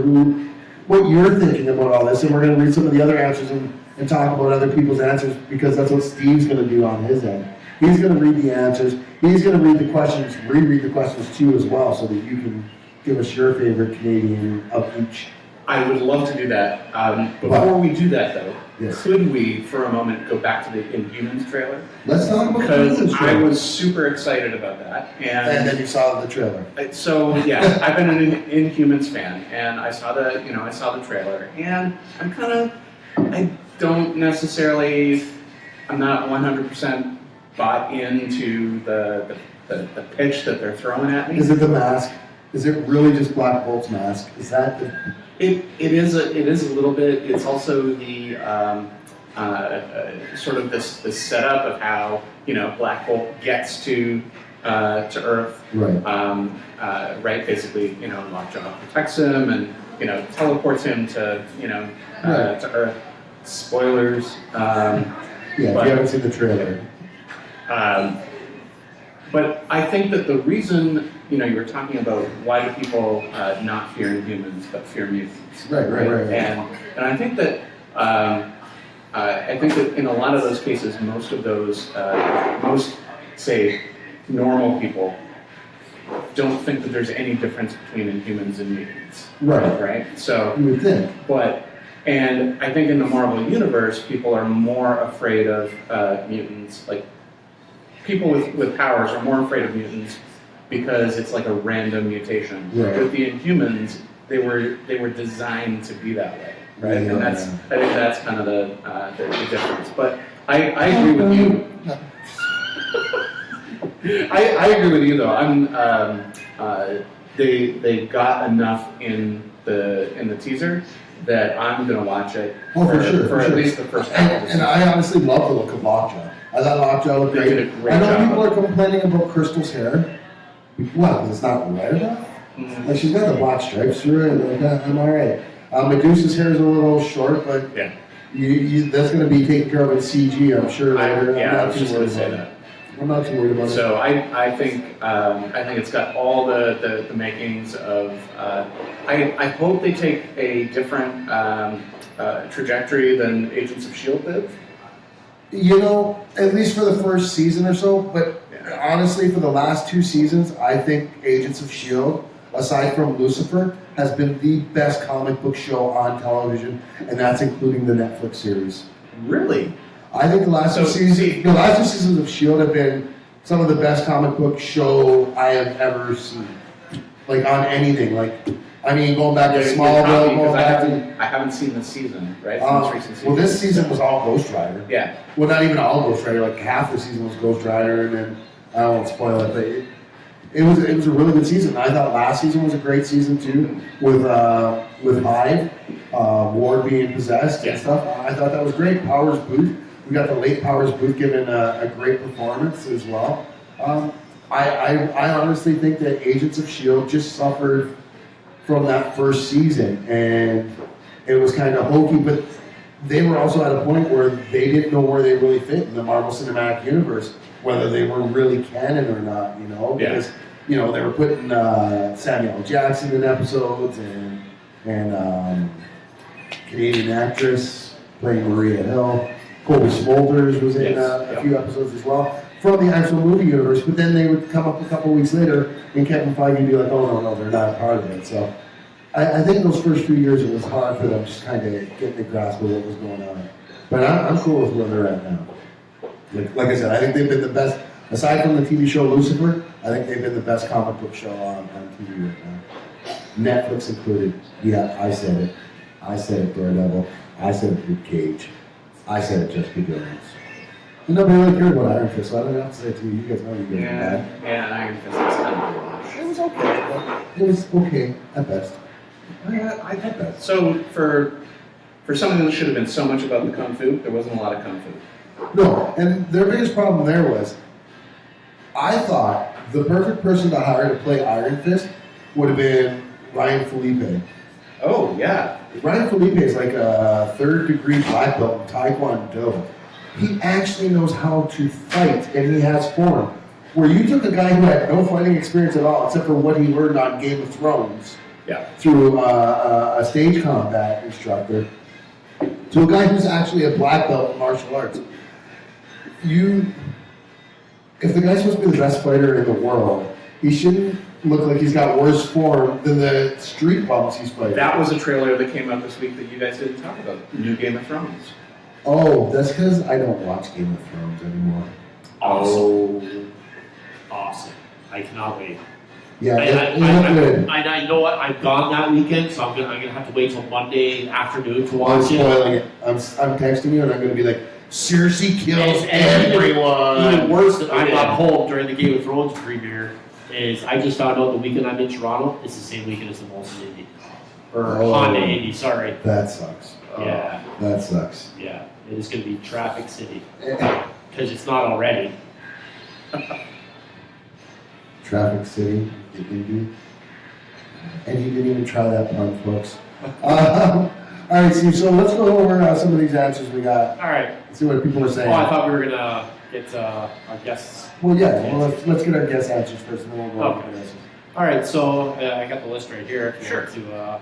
what you're thinking about all this, and we're going to read some of the other answers and talk about other people's answers because that's what Steve's going to do on his end. He's going to read the answers. He's going to read the questions, reread the questions too as well, so that you can give us your favorite Canadian of each. I would love to do that. Before we do that, though, Yes. could we, for a moment, go back to the Inhumans trailer? Let's talk about the Because Inhumans I trailer. was super excited about that. And then you saw the trailer. So yeah, I've been an Inhumans fan, and I saw the trailer, and I don't necessarily, I'm not 100% bought into the pitch that they're throwing at me. Is it the mask? Is it really just Black Bolt's mask? Is that the... It is a little bit. It's also the sort of this setup of how Black Bolt gets to Earth. Right. Right. Basically, Lockjaw protects him and teleports him to Right. to Earth. Spoilers. Yeah, if you haven't seen the trailer. But I think that the reason, you were talking about why do people not fear Inhumans but fear mutants, Right. And I think that in a lot of those cases, most of those say normal people don't think that there's any difference between Inhumans and mutants. Right. Right. So, You would think. and I think in the Marvel universe, people are more afraid of mutants. Like people with powers are more afraid of mutants because it's like a random mutation. Right. With the Inhumans, they were designed to be that way, right? Yeah. And I think that's kind of the difference. But I agree with you. I agree with you though. They got enough in the teaser that I'm gonna watch it Oh, for sure, for at sure. least the first half of the And season. I honestly love the look of Lockjaw. I thought Lockjaw looked They great. did a great I know job. people are complaining about Crystal's hair. Well, 'cause it's not red enough. Mhm. Like she's got the black stripes through it. And like, I'm all right. Medusa's hair is a little short, but Yeah. that's going to be taken care of in CG, I'm sure. Later. I I'm not was too just gonna worried say about that. it. I'm not too worried about it. So I think it's got all the makings of. I hope they take a different trajectory than Agents of Shield did. You know, at least for the first season or so, but honestly, for the last 2 seasons, I think Agents of S.H.I.E.L.D., aside from Lucifer, has been the best comic book show on television, and that's including the Netflix series. Really? I think the last So, two seasons, see- the last 2 seasons of S.H.I.E.L.D. have been some of the best comic book show I have ever seen. Like, on anything. Like, I mean, going back to Smallville, going back to... I haven't seen this season, right? This recent season. Well, this season was all Ghost Rider. Yeah. Well, not even all Ghost Rider. Like half the season was Ghost Rider, and then I won't spoil it, but it was a really good season. I thought last season was a great season too, with Hive, Ward being possessed and stuff. I thought that was great. Powers Booth, we got the late Powers Booth giving a great performance as well. I honestly think that Agents of S.H.I.E.L.D. just suffered from that first season, and it was kind of hokey, but they were also at a point where they didn't know where they really fit in the Marvel Cinematic Universe, whether they were really canon or not, you know, because, you know, they were putting Samuel L. Jackson in episodes and Canadian actress playing Maria Hill. Colby Smulders was in a few episodes as well from the actual movie universe, but then they would come up a couple weeks later and Kevin Feige would be like, oh no, they're not part of it. So I think those first few years it was hard for them just kind of getting the grasp of what was going on. But I'm cool with where they're at now. Like I said, I think they've been the best, aside from the TV show Lucifer, I think they've been the best comic book show on TV right now. Netflix included. Yeah, I said it. I said it, Daredevil. I said it, Luke Cage. I said it, Jessica Jones. And nobody really cared about Iron Fist, so I don't have to say it to you. You guys know you guys are bad. Yeah, and Iron Fist was kind of a wash. It was okay. It was okay at best. At best. So for something that should have been so much about the kung fu, there wasn't a lot of kung fu. No, and their biggest problem there was, I thought the perfect person to hire to play Iron Fist would have been Ryan Felipe. Oh yeah. Ryan Felipe is like a 3rd degree black belt in Taekwondo. He actually knows how to fight, and he has form. Where you took a guy who had no fighting experience at all, except for what he learned on Game of Thrones, through a stage combat instructor, to a guy who's actually a black belt in martial arts. If the guy's supposed to be the best fighter in the world, he shouldn't look like he's got worse form than the street bums he's fighting. That was a trailer that came out this week that you guys didn't talk about. The new Game of Thrones. Oh, that's because I don't watch Game of Thrones anymore. Awesome. Awesome. I cannot wait. Yeah, And it looked good. I know what I'm gone that weekend, so I'm gonna have to wait till Monday afternoon to I'm watch it. spoiling it. I'm texting you and I'm going to be like, Cersei kills And everyone. even worse than I'm not home during the Game of Thrones premiere is I just found out the weekend I'm in Toronto is the same weekend as the Molson Indy. Or Honda Indy, sorry. That sucks. Yeah. That sucks. Yeah. It is going to be Traffic City. Eh. Because it's not already. Traffic City, the Indy. And you didn't even try that pun, folks. All right, Steve, so let's go over some of these answers we got. All right. See what people are saying. Oh, I thought we were going to get our guests. Well, yeah, well, let's get our guest answers first, and then we'll go over the answers. All right, so I got the list right here. If you want to,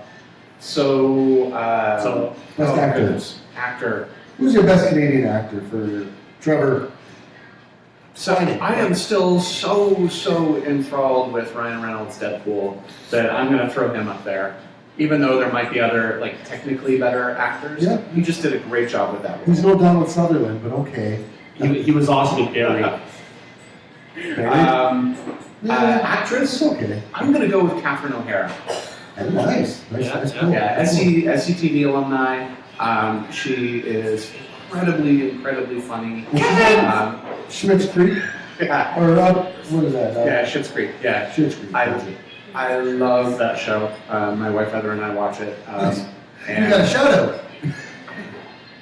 So Best actors. Actor. Who's your best Canadian actor for Trevor? So I am still so enthralled with Ryan Reynolds' Deadpool that I'm going to throw him up there. Even though there might be other, like, technically better actors. Yeah. He just did a great job with that He's role. no Donald Sutherland, but okay. he was awesome in Barry. Actress? It's okay. I'm going to go with Catherine O'Hara. Nice. Yeah, Cool. Yeah, SCTV alumni. She is incredibly funny. Schmitt's Creek. Yeah. Or what is that? Yeah, Schitt's Creek. Yeah. Schitt's Creek. I love that show. My wife Heather and I watch it. Nice. And You got a shout out.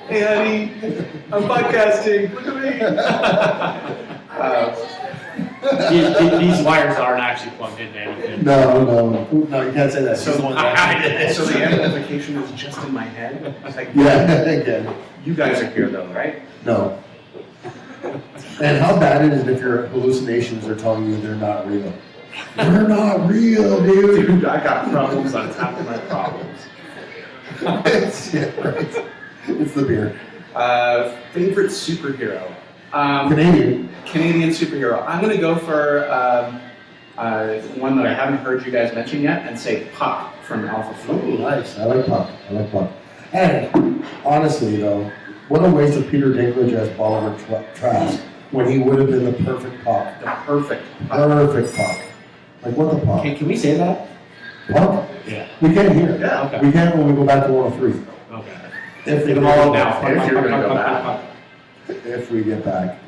hey, honey, I'm podcasting. Look at me. These wires aren't actually plugged into anything. No, you can't say that. So, She's the one that- so the amplification is just in my head. It's like, Yeah, again. you guys are here though, right? No. And how bad it is if your hallucinations are telling you they're not real. They're not real, dude. Dude, I got problems on top of my problems. Yeah, right. It's the beer. Favorite superhero? Canadian superhero. I'm going to go for one that I haven't heard you guys mention yet and say Puck from Alpha Oh, Flight. nice. I like Puck. And honestly, though, what a waste of Peter Dinklage as Bolivar Trask when he would have been the perfect Puck. The perfect. Perfect Puck. Like, what the Puck? Can we say that? Puck? Yeah. We can't hear. Yeah. Okay. We can't when we go back to 103. Okay. If Get we them all out now. If you're gonna go back. If we get back.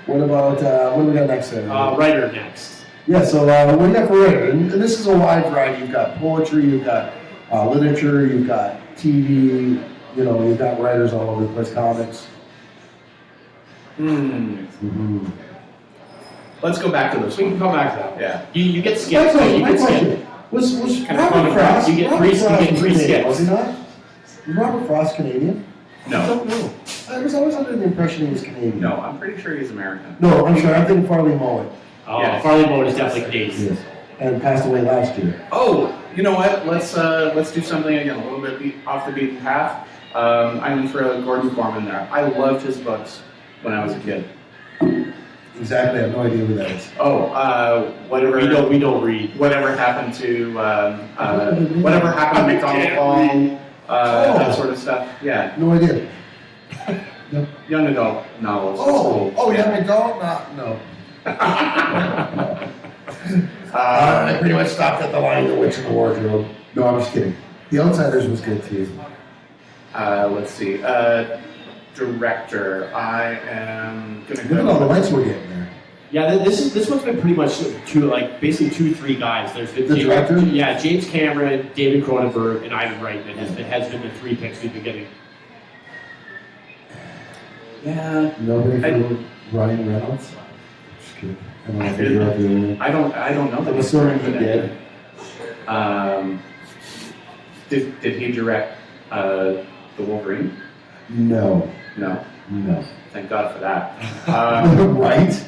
What about, what do we got next? Writer next. Yeah, so what do you got for writer? And this is a wide variety. You've got poetry, you've got literature, you've got TV, you've got writers all over the place, comics. Mm-hmm. Let's go back to this We one. can come back to that. Yeah. You get skipped. My So you get question, skipped. was Kind of Robert fun. Frost, You get Robert three- you Frost get was three Canadian, skips. was he not? Was Robert Frost Canadian? I No. don't know. I was always under the impression he was Canadian. No, I'm pretty sure he's American. No, I'm sorry, I'm thinking Farley Mullet. Oh, Yeah. Farley Mode is definitely Canadian. Yes. And passed away last year. Oh, you know what? Let's do something again a little bit off the beaten path. I'm going to throw Gordon Corman there. I loved his books when I was a kid. Exactly, I have no idea who that is. Oh, whatever. We don't read. Whatever happened to whatever happened to McDonald Hall, that sort of stuff. Yeah, No idea. young adult novels. yeah, McDonald? No. I pretty much stopped at the line, The Witch in the Wardrobe. No, I'm just kidding. The Outsiders was good too. Let's see. Director. I am gonna Look at all the go. lights we're getting there. Yeah, this one's been pretty much basically 2-3 guys. There's been The director? Yeah, James Cameron, David Cronenberg, and Ivan Reitman has been the 3 picks we've been getting. Yeah. Nobody I- for Ryan Reynolds? Just kidding. I don't know if you're out doing it. I don't know that I'm he's assuming he directed did. it. Did he direct the Wolverine? No. No. Thank God for that. Right?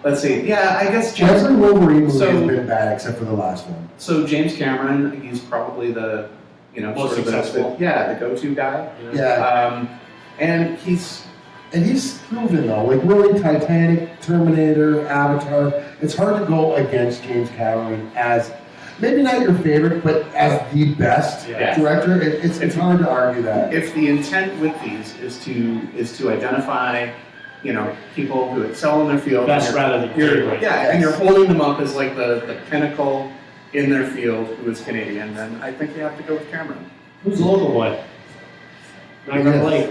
Let's see. Yeah, I guess James. Every Wolverine movie So- has been bad except for the last one. So James Cameron, he's probably the Most sort of successful. the go-to guy. Yeah. And he's And he's proven though, like really Titanic, Terminator, Avatar. It's hard to go against James Cameron as maybe not your favorite, but as the best Yeah. director. It's hard to argue that. if the intent with these is to identify people who excel in their field. Best and you're- rather than you're, favorite. yeah, and you're holding them up as like the pinnacle in their field who is Canadian, then I think you have to go with Cameron. Who's the local one? Niagara Lake.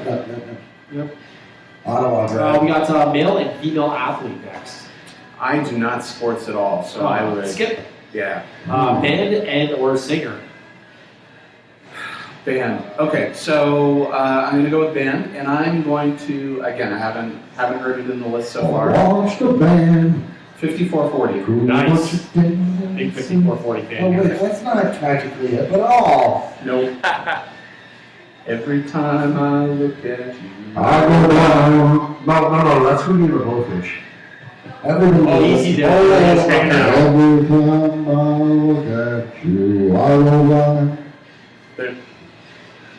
Yep. Ottawa. We got male and female athlete next. I do not sports at all, so I would skip. Yeah. Band and or singer. Band. Okay, so I'm going to go with band, and I'm going to again. I haven't heard it in the list so far. Watch the band. 5440. Nice. Big 5440 fan. Oh wait, that's not tragically it, but all. Nope. Every time I look at you. I go down. No, that's Hootie and the Blowfish. Everybody. Easy there. Every time I look at you, I go down. There-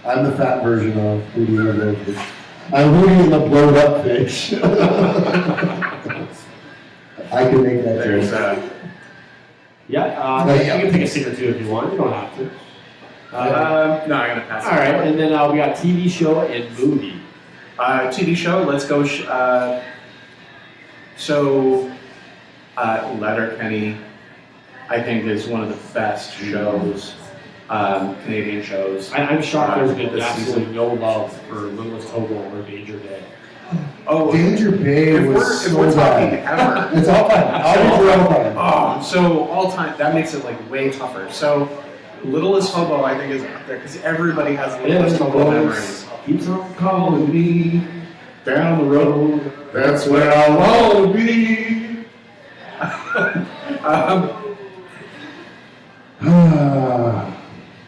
I'm the fat version of Hootie and the Blowfish. I'm Hootie and the blowed up fish. I can make that There's joke. Yeah, Yeah. you can pick a singer too if you want. You don't have to. no, I'm going to pass. All right, and then we got TV show and movie. TV show. Let's go. Letterkenny, I think, is one of the best shows, Canadian shows. I'm shocked there's been this absolutely season. no love for Littlest Hobo or Danger Day. Oh, Danger Bay if was we're so talking bad. ever. It's all time. All time. Oh, so all time, that makes it like way tougher. So Littlest Hobo, I think, is up there because everybody has Littlest Hobo memories. Keeps on calling me down the road. That's where I want to be.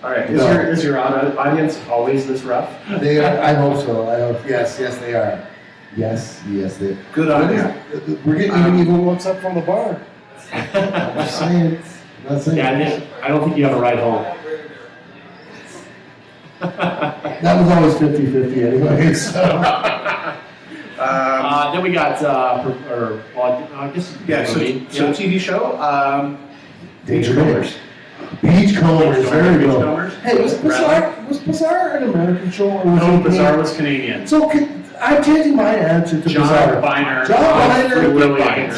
All right, is your audience always this rough? They are. I hope so. I hope. Yes, they are. Yes, they are. Good on you. We're getting even looks up from the bar. I'm just saying. I'm not saying. Yeah, I don't think you have a ride home. That was always 50-50 anyway. So. Then we got, I guess. Yeah, so TV show, Beachcombers. Beachcombers, very good. Beachcombers. Hey, was Bizarre an American show? Or was No, it Bizarre was Canadian. So I'm changing my answer to John Bizarre. Biner.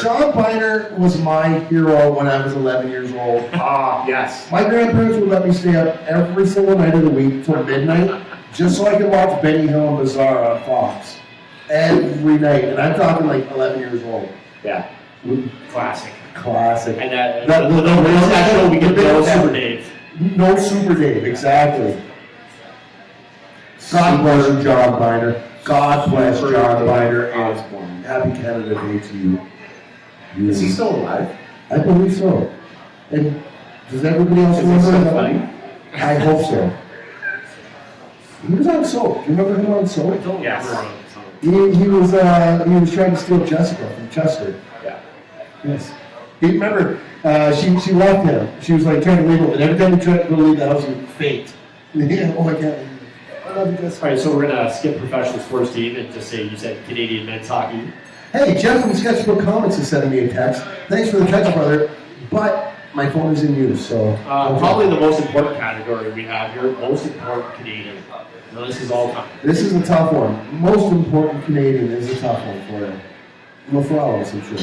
John Biner was my hero when I was 11 years old. Ah, yes. My grandparents would let me stay up every single night of the week till midnight just so I could watch Benny Hill and Bizarre on Fox. Every night. And I'm talking like 11 years old. Yeah. Classic. Classic. And that show we get no Super Dave. No Super Dave, exactly. God bless you, John Biner. God bless John Biner. And happy Canada Day to you. Is he still alive? I believe so. And does everybody else Is he remember still him? funny? I hope so. He was on Soap. Do you remember him on Soap? Yes. He was trying to steal Jessica from Chester. Yeah. Yes. You remember, she left him. She was like trying to leave him, and every time he tried to leave the house, he would faint. Yeah, oh my God. I love you, Jessica. All right, so we're gonna skip professional sports team and just say you said Canadian men's hockey. Hey, Jeff from Sketchbook Comics is sending me a text. Thanks for the text, brother. But my phone is in use, so. Probably the most important category we have here, most important Canadian. Now this is all time. This is a tough one. Most important Canadian is a tough one for you. No, for all of us, I'm sure.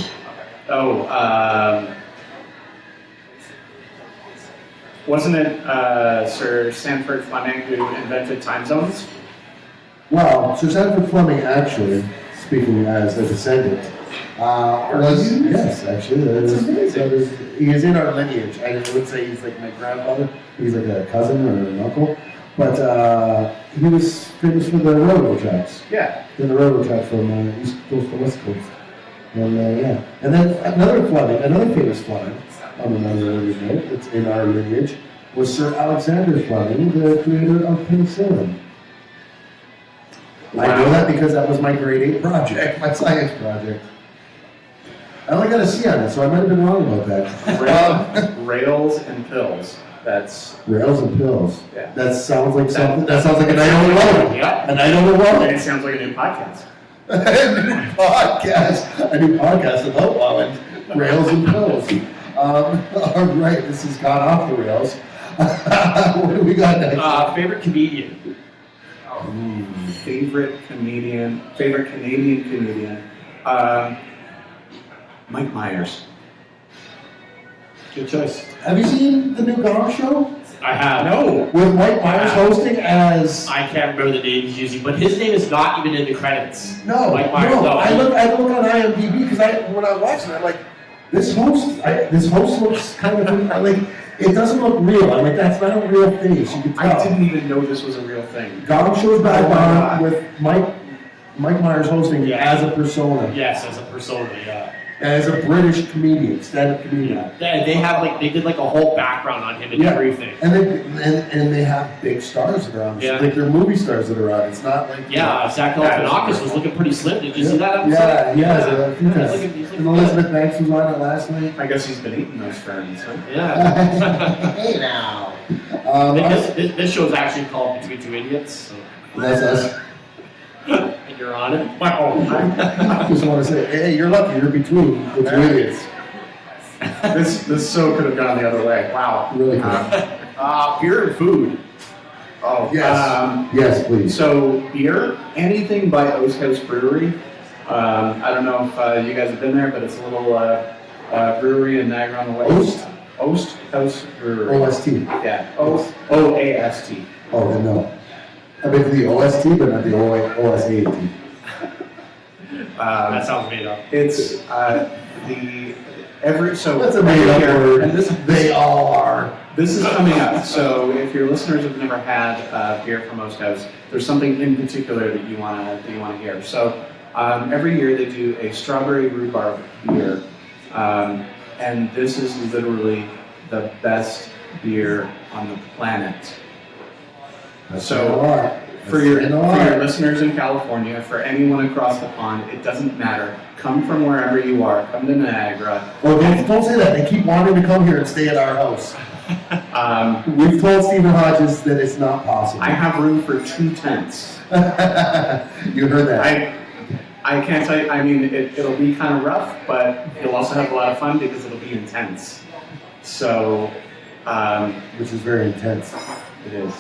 Wasn't it Sir Sanford Fleming who invented time zones? Well, Sir Sanford Fleming, actually, speaking as a descendant, yes, actually, he is in our lineage. I would say he's like my grandfather. He's like a cousin or an uncle. But he was famous for the railroad tracks. Yeah. The railroad tracks from East Coast to West Coast. And yeah. And then another famous Fleming, on another note, that's in our lineage, was Sir Alexander Fleming, the creator of penicillin. I know that because that was my grade 8 project, my science project. I only got a C on it, so I might have been wrong about that. Rails and pills. That's Rails and pills. Yeah. That sounds like something. That sounds like a night on the road. Yeah. A night on the road. It sounds like a new podcast. A new podcast about women, rails and pills. All right, this has gone off the rails. What do we got next? Favorite comedian? Favorite Canadian comedian. Mike Myers. Good choice. Have you seen the new Gong Show? I have. No. With Mike Myers hosting as... I can't remember the name he's using, but his name is not even in the credits. No, Mike Myers, no. no. I look on IMDb because when I watched it, I'm like, this host looks kind of like, it doesn't look real. I'm like, that's not a real face. You can tell. I didn't even know this was a real thing. Gong Show's back on with Mike Myers hosting as a persona. Yes, as a persona, yeah. As a British comedian, stand-up comedian. They did like a whole background on him and everything. And they have big stars that are on. Yeah. Like they're movie stars that are on. It's not like Zach Galifianakis was looking pretty slim. Did you see that episode? Yeah. And Elizabeth Banks was on it last night. I guess he's been eating those friends, huh? Yeah. Hey now. This show's actually called Between Two Idiots. So. That's us. And you're on it. I just want to say, hey, you're lucky. You're between the two idiots. This show could have gone the other way. Wow. Really cool. Beer and food. Oh Yes. Yes, please. So beer, anything by Oast House Brewery. I don't know if you guys have been there, but it's a little brewery in Niagara on the Lake. Oast House Brewery. OST. Yeah. OAST. Oh, then no. I mean the OST, but not the OSAT. That sounds made up. It's the every so That's a every made up year- word. and They all are. This is coming up. So if your listeners have never had beer from Most House, there's something in particular that you wanna hear. So every year they do a strawberry rhubarb beer, and this is literally the best beer on the planet. That's So, saying a lot. For That's your saying a lot. listeners in California, for anyone across the pond, it doesn't matter. Come from wherever you are. Come to Niagara. Oh, don't say that. They keep wanting to come here and stay at our house. We've told Stephen Hodges that it's not possible. I have room for 2 tents. You heard that. I can't tell you. I mean, it'll be kind of rough, but you'll also have a lot of fun because it'll be intense. So, Which is very intense. it is.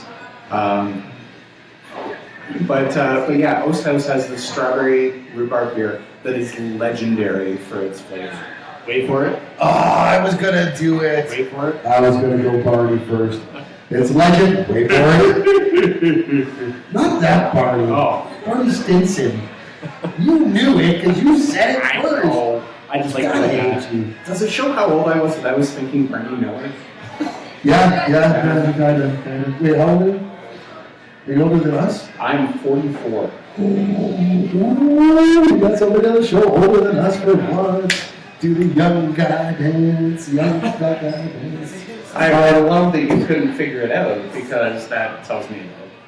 But yeah, Oast House has the strawberry rhubarb beer that is legendary for its flavor. Wait for it. Oh, I was gonna do it. Wait for it. I was gonna go Barney first. It's legend. Wait for it. Not that Barney. Oh. Barney Stinson. You knew it because you said it I first. know. I just like God, I that. hate you. Does it show how old I was that I was thinking Bernie Miller? Yeah, kind of. Wait, how old are you? Are you older than us? I'm 44. Ooh, we got somebody on the show older than us for once. Do the young guy dance, young fat guy dance. I love that you couldn't figure it out because that tells me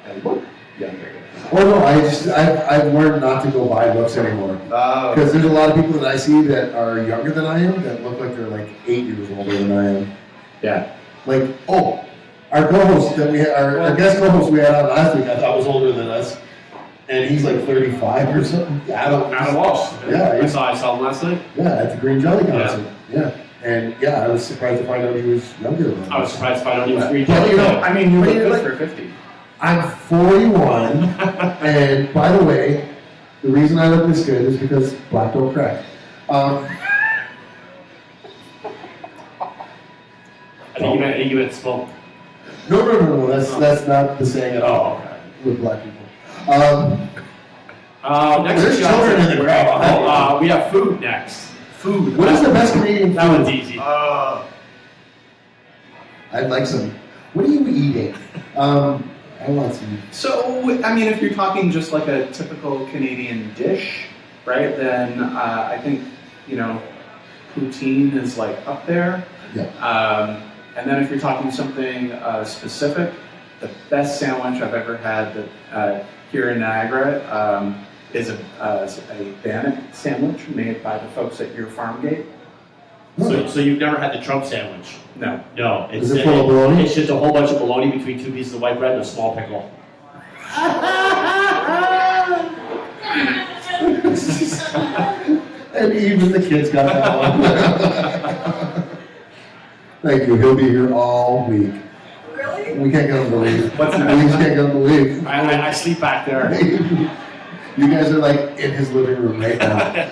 I look younger. Oh no, I've learned not to go by looks anymore. Oh. Because there's a lot of people that I see that are younger than I am that look like they're like 8 years older than I am. Yeah. Like, oh, our co-host that we had, our guest co-host we had on last week, I thought was older than us, and he's like 35 or something. Adam Walsh. Yeah, I saw him last night. Yeah, at the Green Jelly concert. Yeah. And yeah, I was surprised to find out he was younger than us. I was surprised to find out he was green. But you know, I mean, you but look you're good like- for 50. I'm 41, and by the way, the reason I look this good is because black don't crack. I think you meant smoke. No, that's not the saying at all with black people. Next There's we got- children in the crowd. we have food next. Food. What is the best Canadian That one's food? easy. I'd like some. What are you eating? I want some. So, I mean, if you're talking just like a typical Canadian dish, right, then I think, you know, poutine is like up there. Yeah. And then if you're talking something specific, the best sandwich I've ever had that, here in Niagara is a bannock sandwich made by the folks at your farm gate. So you've never had the Trump sandwich? No. No. Is it full of bologna? It's just a whole bunch of bologna between 2 pieces of white bread and a small pickle. And even the kids got that one. Thank you. He'll be here all week. Really? We can't get him to leave. What's We next? just can't get him to leave. I sleep back there. You guys are like in his living room right now.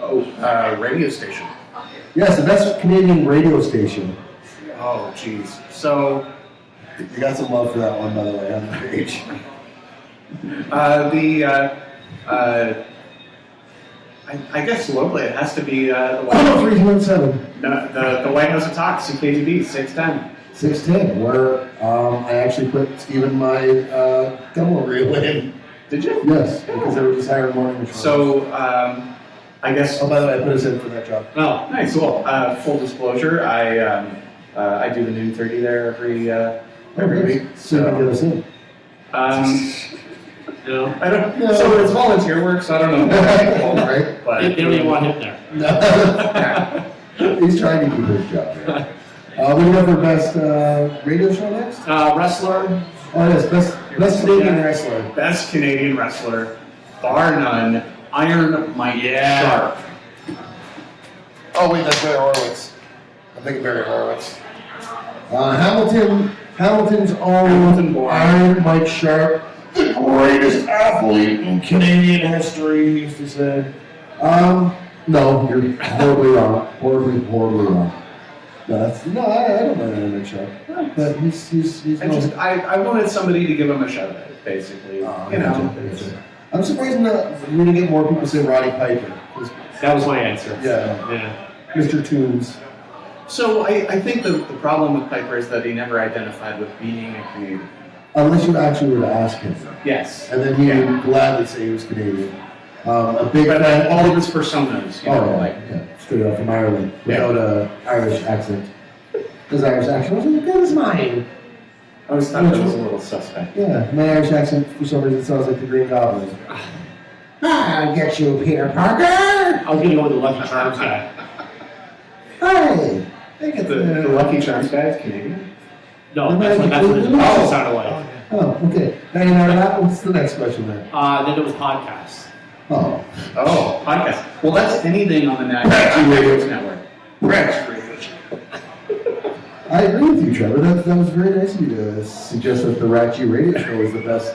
Oh, radio station. Yes, the best Canadian radio station. Oh, geez. So, You got some love for that one, by the way, on the page. I guess locally it has to be the White House. 317. The White House of Talks, CKTV, 610. 610, where I actually put Stephen my demo reel in. Did you? Yes, because they were just hiring morning machines. So, I guess. Oh, by the way, I put us in for that job. Oh, nice. Cool. Full disclosure, I do the noon 30 there every week. So you can get us in. No. I don't. No. So it's volunteer work, so I don't know. Right? But They don't even want him there. No. He's trying to keep his job. Yeah. What do you have for best radio show next? Wrestler. Oh, yes, best Canadian wrestler. Best Canadian wrestler, bar none, Iron Mike Sharp. Oh, wait, that's Barry Horowitz. I'm thinking Barry Horowitz. Hamilton's own Hamilton born. Iron Mike Sharp, the greatest athlete in Canadian history, he used to say. No, you're horribly wrong. Horribly wrong. No, I don't mind Iron Mike Sharp. But he's I wanted somebody to give him a shout out, basically. Oh, You know, gotcha. I'm surprised that we didn't get more people say Roddy Piper. 'Cause, That was my answer. yeah, Mr. Tunes. So I think the problem with Piper is that he never identified with being a Canadian. Unless you actually were to ask him. Yes. And then he would gladly say he was Canadian. A big But fan. all of his personas, you know, like yeah, straight up from Ireland, without a Irish accent. His Irish accent wasn't as good as mine. I always thought that was a little suspect. Yeah, my Irish accent for some reason sounds like the Green Goblin. I'll get you, Peter Parker. I was gonna go with the Lucky Charms guy. Hey, I get The Lucky Charms guy is Canadian? No, that's what his voice sounded like. Oh, okay. And what's the next question then? Then there was podcasts. Oh, Oh, podcast. Well, that's anything on the RATG Radio Network. I agree with you, Trevor. That was very nice of you to suggest that the RATG Radio Show is the best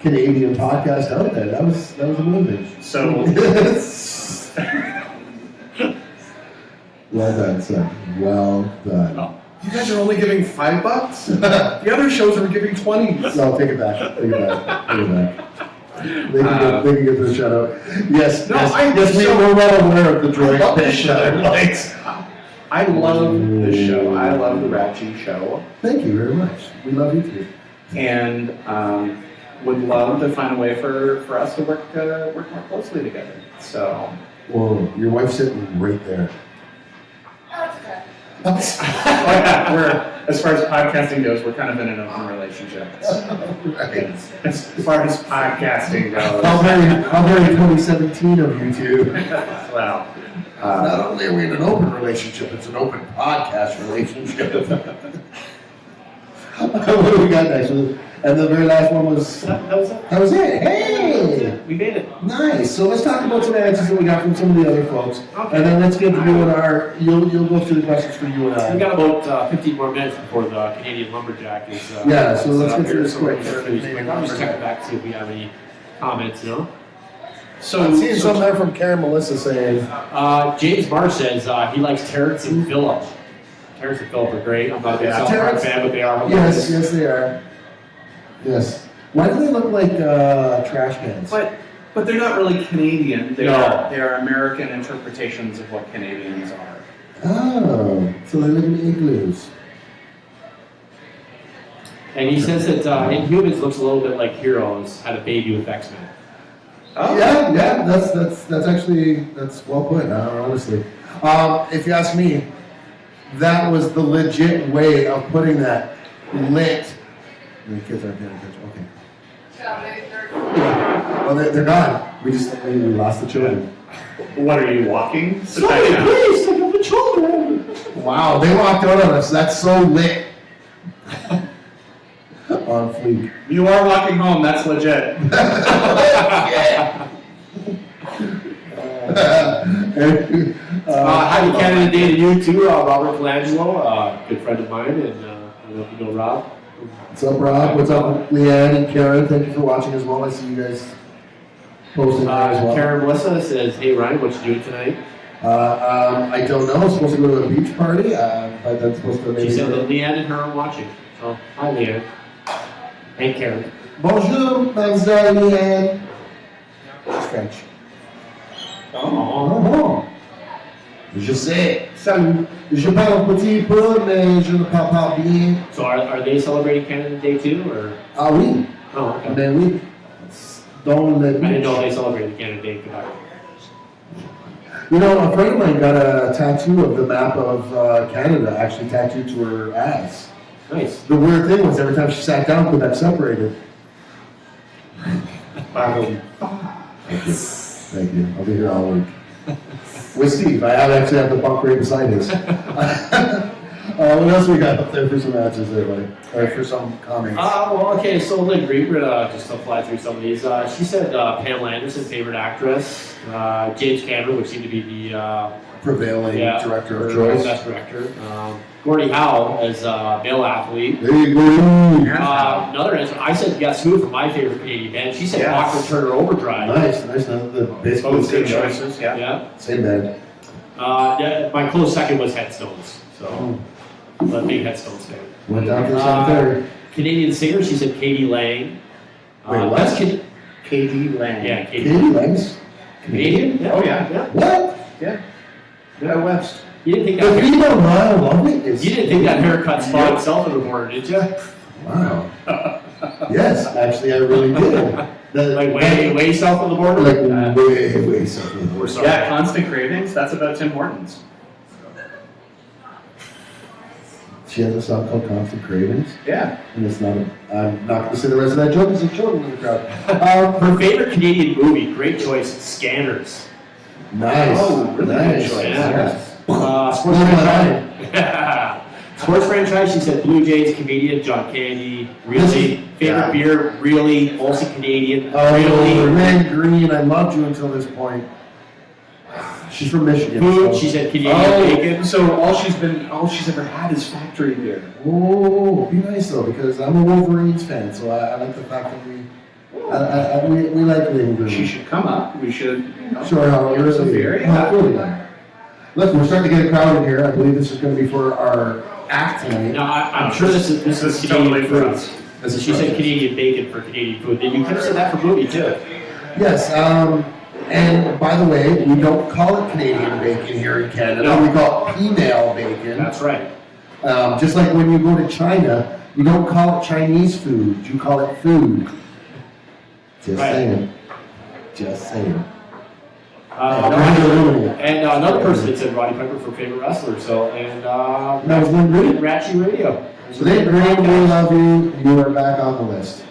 Canadian podcast out there. That was amazing. So, Well done, son. Well done. oh, you guys are only giving $5? The other shows are giving 20. No, take it back. Take it back. Take it back. They can get this shout out. Yes, No, yes, we're well aware of the joy love of the shout show. lights. I love the show. I love the RATG show. Thank you very much. We love you too. And would love to find a way for us to work more closely together. So, Well, your wife's sitting right there. Oh, it's good. oh yeah, as far as podcasting goes, we're kind of in an open relationship. Right. As far as podcasting goes, How very 2017 of you two. well, Not only are we in an open relationship, it's an open podcast relationship. What do we got next? And the very last one was. That was it. That was it. Hey! We made it. Nice. So let's talk about some answers that we got from some of the other folks. Okay. And then let's get to you and our. You'll go through the questions for you and I. We got about 15 more minutes before the Canadian Lumberjack is. Yeah, so let's up get to here. this So we're quick. I'll just check back see if we have any comments. You know. I'm seeing something there from Karen Melissa saying. James Marsh says he likes Terrence and Phillip. Terrence and Phillip are great. I'm not a big South Park Terrence- fan, but they are. Yes, they are. Yes. Why do they look like trash cans? but they're not really Canadian. They No. are American interpretations of what Canadians are. Oh, so they live in igloos. And he says that Inhumans looks a little bit like Heroes had a baby with X-Men. Oh. Yeah, that's actually well put. Honestly, if you ask me, that was the legit way of putting that. Lit. The kids aren't paying attention. Okay. Oh, they're gone. We lost the children. What are you walking? Somebody, please take up the children. Wow, they walked out on us. That's so lit. On fleek. You are walking home. That's legit. Happy Canada Day to you too, Robert Colangelo, good friend of mine, and I don't know if you know Rob. What's up, Rob? What's up, Leanne and Karen? Thank you for watching as well. I see you guys posting there as well. Karen Melissa says, "Hey Ryan, what you doing tonight?" I don't know. I'm supposed to go to a beach party, but that's supposed to maybe. She said that Leanne and her are watching. So, hi Leanne. Hey Karen. Bonjour, mademoiselle Leanne. She's French. Oh. Je sais. Salut. Je parle un petit peu, mais je ne parle pas bien. So are they celebrating Canada Day too, or? Ah oui. Oh, okay. Mais oui. Dans le I didn't beach. know they celebrated Canada Day in Quebec. You know, a friend of mine got a tattoo of the map of Canada actually tattooed to her ass. Nice. The weird thing was every time she sat down, Quebec separated. Thank you. I'll be here all week. With Steve. I actually have the bunk right beside his. What else we got up there for some answers there, buddy? Or for some comments? Well, okay, so Lynn Green, we're gonna just fly through some of these. She said Pamela Anderson, favorite actress. James Cameron would seem to be the Prevailing director of her choice. best director. Gordie Howe as male athlete. There you go. Another answer. I said Guess Who for my favorite Canadian band. She said Yes. Awkward Turner Overdrive. Nice. Basically Both the good same choices. Yeah. Yeah. Same band. My close second was Headstones. So, I'm a big Headstones fan. Went down to the 7:30. Canadian singer, she said Katie Lang. Wait, what? Best Katie Lang. Yeah, Katie Katie. Lang's Canadian? Canadian? Oh, yeah. What? Yeah, West. You didn't think The that female Lyle Lovely is. you didn't think that haircut spot itself in the border, did you? Wow. Yes, actually, I really did. Like way south of the border? Like way south of the border. Sorry. Yeah, Constant Cravings. That's about Tim Hortons. She has a song called Constant Cravings, Yeah. and it's not. I'm not going to say the rest of that joke because it's children in the crowd. Her favorite Canadian movie, great choice, Scanners. Nice. Oh, really nice. good choice. Yes. Sports Blow my franchise. Sports franchise, she said Blue Jays, Canadian, John Candy, really. Favorite Yeah. beer, really, also Canadian, Oh, really. man, Green. I loved you until this point. She's from Michigan. Food, so- she said Canadian bacon. Oh, so all she's ever had is factory beer. Oh, be nice though, because I'm a Wolverines fan, so I like the fact that we like Liam Green. She should come up. We should. Sure, how give her some beer. Yeah. Look, we're starting to get a crowd in here. I believe this is going to be for our act tonight. No, I'm sure this is This is Canadian totally for food. us. This is She for said us. Canadian bacon for Canadian food. Then you could have said that for movie too. Yes, and by the way, we don't call it Canadian bacon here in Canada. No. We call it penal bacon. That's right. Just like when you go to China, you don't call it Chinese food. You call it food. Just Right. saying. Just saying. And another person that said Roddy Piper for favorite wrestler. So That was Lynn Green. RATG Radio. So Lynn Green, we love you. You are back on the list.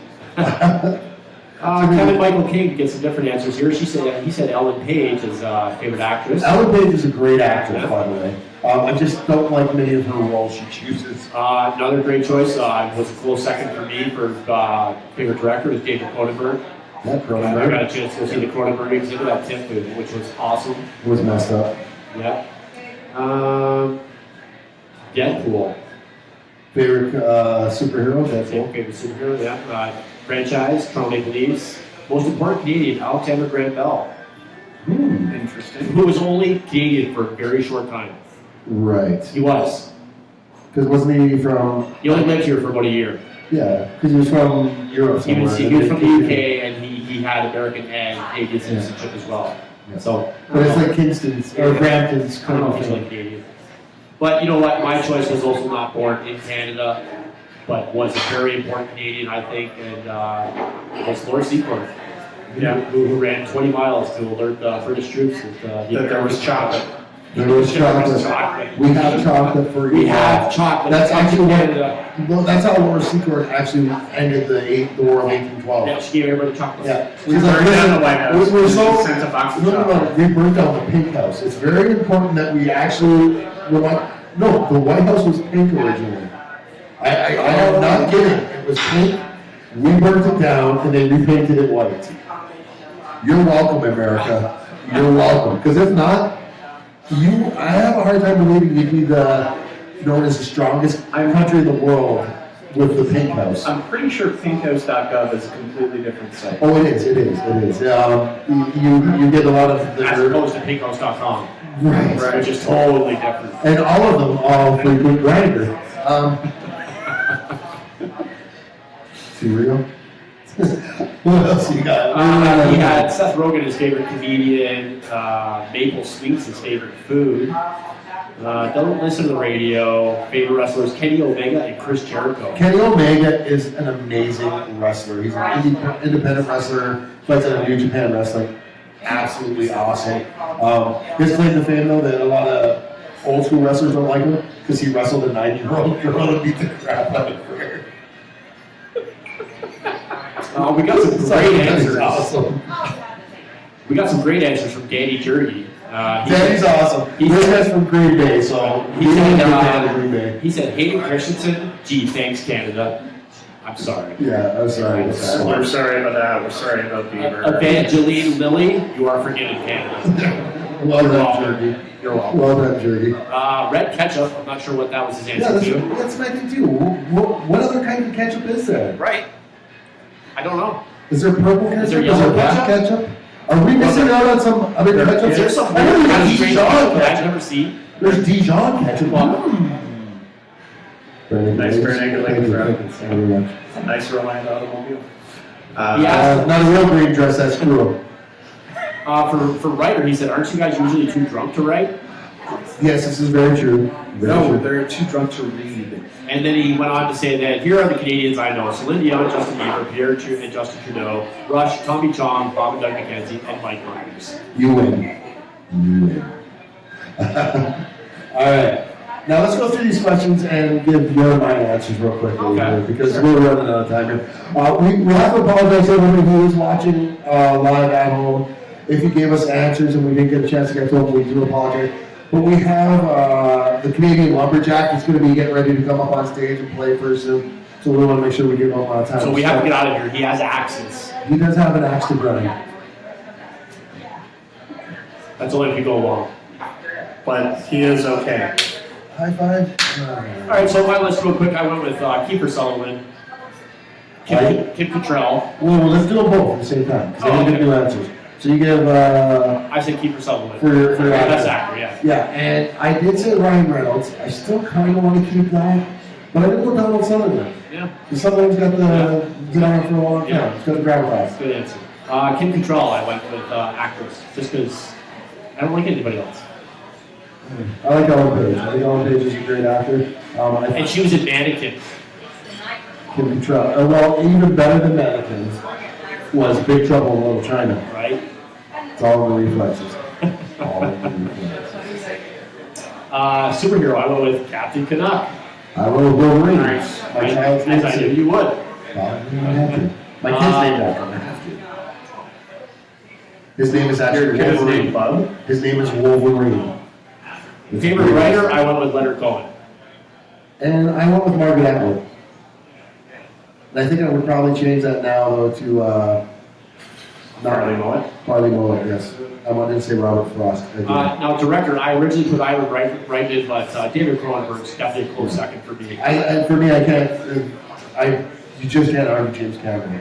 Kevin Michael King gets some different answers here. He said Ellen Page is favorite actress. Ellen Page is a great actress, Yeah. by the way. I just don't like many of her roles she chooses. Another great choice was a close second for me for favorite director is David Cronenberg. That I got Cronenberg a chance to go see the Cronenberg exhibit at Tiffin, which was awesome. was messed up. Yeah. Deadpool. Favorite superhero? That's Same all. favorite superhero, yeah. Franchise, Toronto Maple Leafs. Most important Canadian, Alexander Graham Bell, Interesting. who was only Canadian for a very short time. Right. He was. Because wasn't he from? He only lived here for about a year. Yeah, because he was from Europe He was, somewhere. he was from the UK and he had American and Canadian citizenship as well. Yeah. So, But it's like Kingston's or Brampton's I don't kind know of if he's thing. like Canadian. But you know what? My choice was also not born in Canada, but was a very important Canadian, I think, and was Lord Seacourt. Yeah. Who ran 20 miles to alert British troops that That there was chocolate. There was chocolate. chocolate. We have chocolate for you. We have chocolate. That's actually what. Canada. Well, that's how Lord Seacourt actually ended the War of 1812. Yeah, she gave everybody chocolate. Yeah. We burned down the White House. We're so. Sent a box of No, chocolate. we burned down the Pink House. It's very important that we actually. No, the White House was pink originally. I am not kidding. It was pink. We burned it down and they repainted it white. You're welcome, America. You're welcome. Because if not, I have a hard time believing you'd be known as the strongest country in the world with the Pink House. I'm pretty sure pinkhouse.gov is a completely different site. Oh, it is. You get a lot of As opposed to pinkhouse.com, right. which is totally different. And all of them all frequent grinder. Cereal. What else you got? He had Seth Rogen his favorite comedian, Maple Sweets his favorite food. Don't listen to the radio. Favorite wrestlers Kenny Omega and Chris Jericho. Kenny Omega is an amazing wrestler. He's an independent wrestler, fights out of New Japan Wrestling. Absolutely awesome. His claim to fame, though, that a lot of old school wrestlers don't like him because he wrestled a 9-year-old girl and beat the crap out of her. We got some great answers. Awesome. We got some great answers from Danny Jergy. Danny's awesome. He This said- guy's from Green Bay, so He he's said, from Green Bay. he said Hayden Christensen, gee, thanks Canada. I'm sorry. Yeah, I'm sorry. I'm So we're sorry about that. We're sorry about Bieber. Evangeline Lilly, you are forgiven, Canada. Well You're done, welcome. Jerky. You're welcome. Well done, Jerky. Red ketchup, I'm not sure what that was his Yeah, answer to. that's my thing too. What other kind of ketchup is there? Right. I don't know. Is there purple ketchup? Is there yellow black ketchup? Are we missing out on some other ketchup? Is there some I know weird kind of there's strange Dijon ketchup that I've ketchup. never seen? There's Dijon ketchup. Nice bare naked ladies, Thank you bro. very much. Nice Reliant automobile. Not a real green dress, that's cruel. For writer, he said, aren't you guys usually too drunk to write? Yes, this is very true. Very No, true. they're too drunk to read. And then he went on to say that here are the Canadians I know: Celine Dion, Justin Bieber, Pierre and Justin Trudeau, Rush, Tommy Chong, Bob and Doug McKenzie, and Mike Myers. You win. You win. All right. Now let's go through these questions and give your and my answers real quickly Okay. because we're running out of time here. We have to apologize to everybody who is watching live at home. If you gave us answers and we didn't get a chance to get to them, we do apologize. But we have the Canadian Lumberjack that's going to be getting ready to come up on stage and play for us soon. So we want to make sure we give him a lot of time. So we have to get out of here. He has axes. He does have an axe to grind. That's only if we go along. But he is okay. High five. All right, so my list real quick. I went with Kiefer Sutherland, Kim Cattrall. Well, let's do them both at the same time because I didn't get new answers. So you give I said Kiefer Sutherland. for your Best actor, yeah. Yeah, and I did say Ryan Reynolds. I still kind of want to keep that, but I didn't go Donald Sutherland. Yeah, Because Sutherland's got the been on it for a long time. Yeah. He's got the grab class. good answer. Kim Cattrall, I went with actress, just because I don't like anybody else. I like Ellen Page. I think Ellen Page is a great actor. And she was in Mannequin. Kim Cattrall. Well, even better than Mannequins was Big Trouble in Little China. Right? It's all in the reflexes. All in the reflexes. Superhero, I went with Captain Canuck. I wrote Wolverine. Nice. My child's name As I knew you would. I have to. My kid's named after him. I have to. His name is actually Your kid's Wolverine. name, Bub? His name is Wolverine. It's Favorite weird. writer, I went with Leonard Cohen. And I went with Margaret Atwood. And I think I would probably change that now, though, to Farley Mullet? Farley Mullet, yes. I wanted to say Robert Frost. I did. Now, director, I originally put Ivan Reitman, but David Cronenberg's definitely a close second for me. For me, I can't. You just can't argue James Cameron.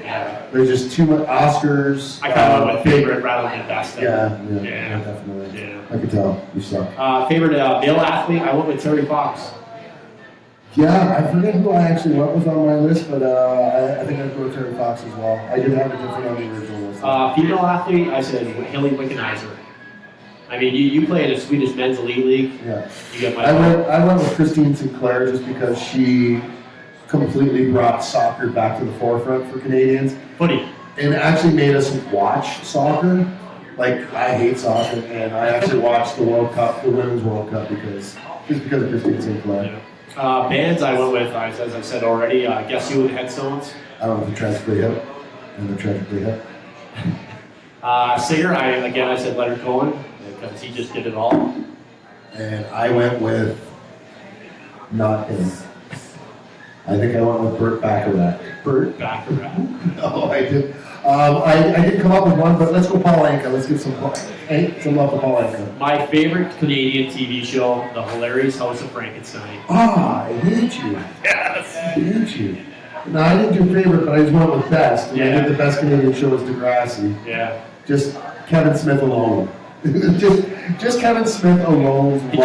There's just too much Oscars. I kind of went with favorite rather than best. Yeah, Yeah. definitely. Yeah. I could tell. You suck. Favorite male athlete, I went with Terry Fox. Yeah, I forget who I actually went with on my list, but I think I'd go with Terry Fox as well. I did have a different on the original list. Female athlete, I said Haley Wickenheiser. I mean, you play in a Swedish men's elite league. Yeah. You get my I went with Christine Sinclair just because she completely brought soccer back to the forefront for Canadians footy. and actually made us watch soccer. Like, I hate soccer, and I actually watched the World Cup, the Women's World Cup, because of Christine Sinclair. Yeah. Bands, I went with, as I've said already, Guess You and the Headstones. I went with the Tragically Hip and the Tragically Hip. Singer, I said Leonard Cohen, because he just did it all. And I went with not him. I think I went with Burt Bacharach. Burt Bacharach. No, I did. I didn't come up with one, but let's go Paul Anka. Let's give some love to Paul Anka. My favorite Canadian TV show, The Hilarious House of Frankenstein. Ah, I hate you. Yes. I hate you. No, I didn't do favorite, but I just went with best. And I Yeah. did the best Canadian show is Degrassi. Yeah. Just Kevin Smith alone. just Kevin Smith alone. Did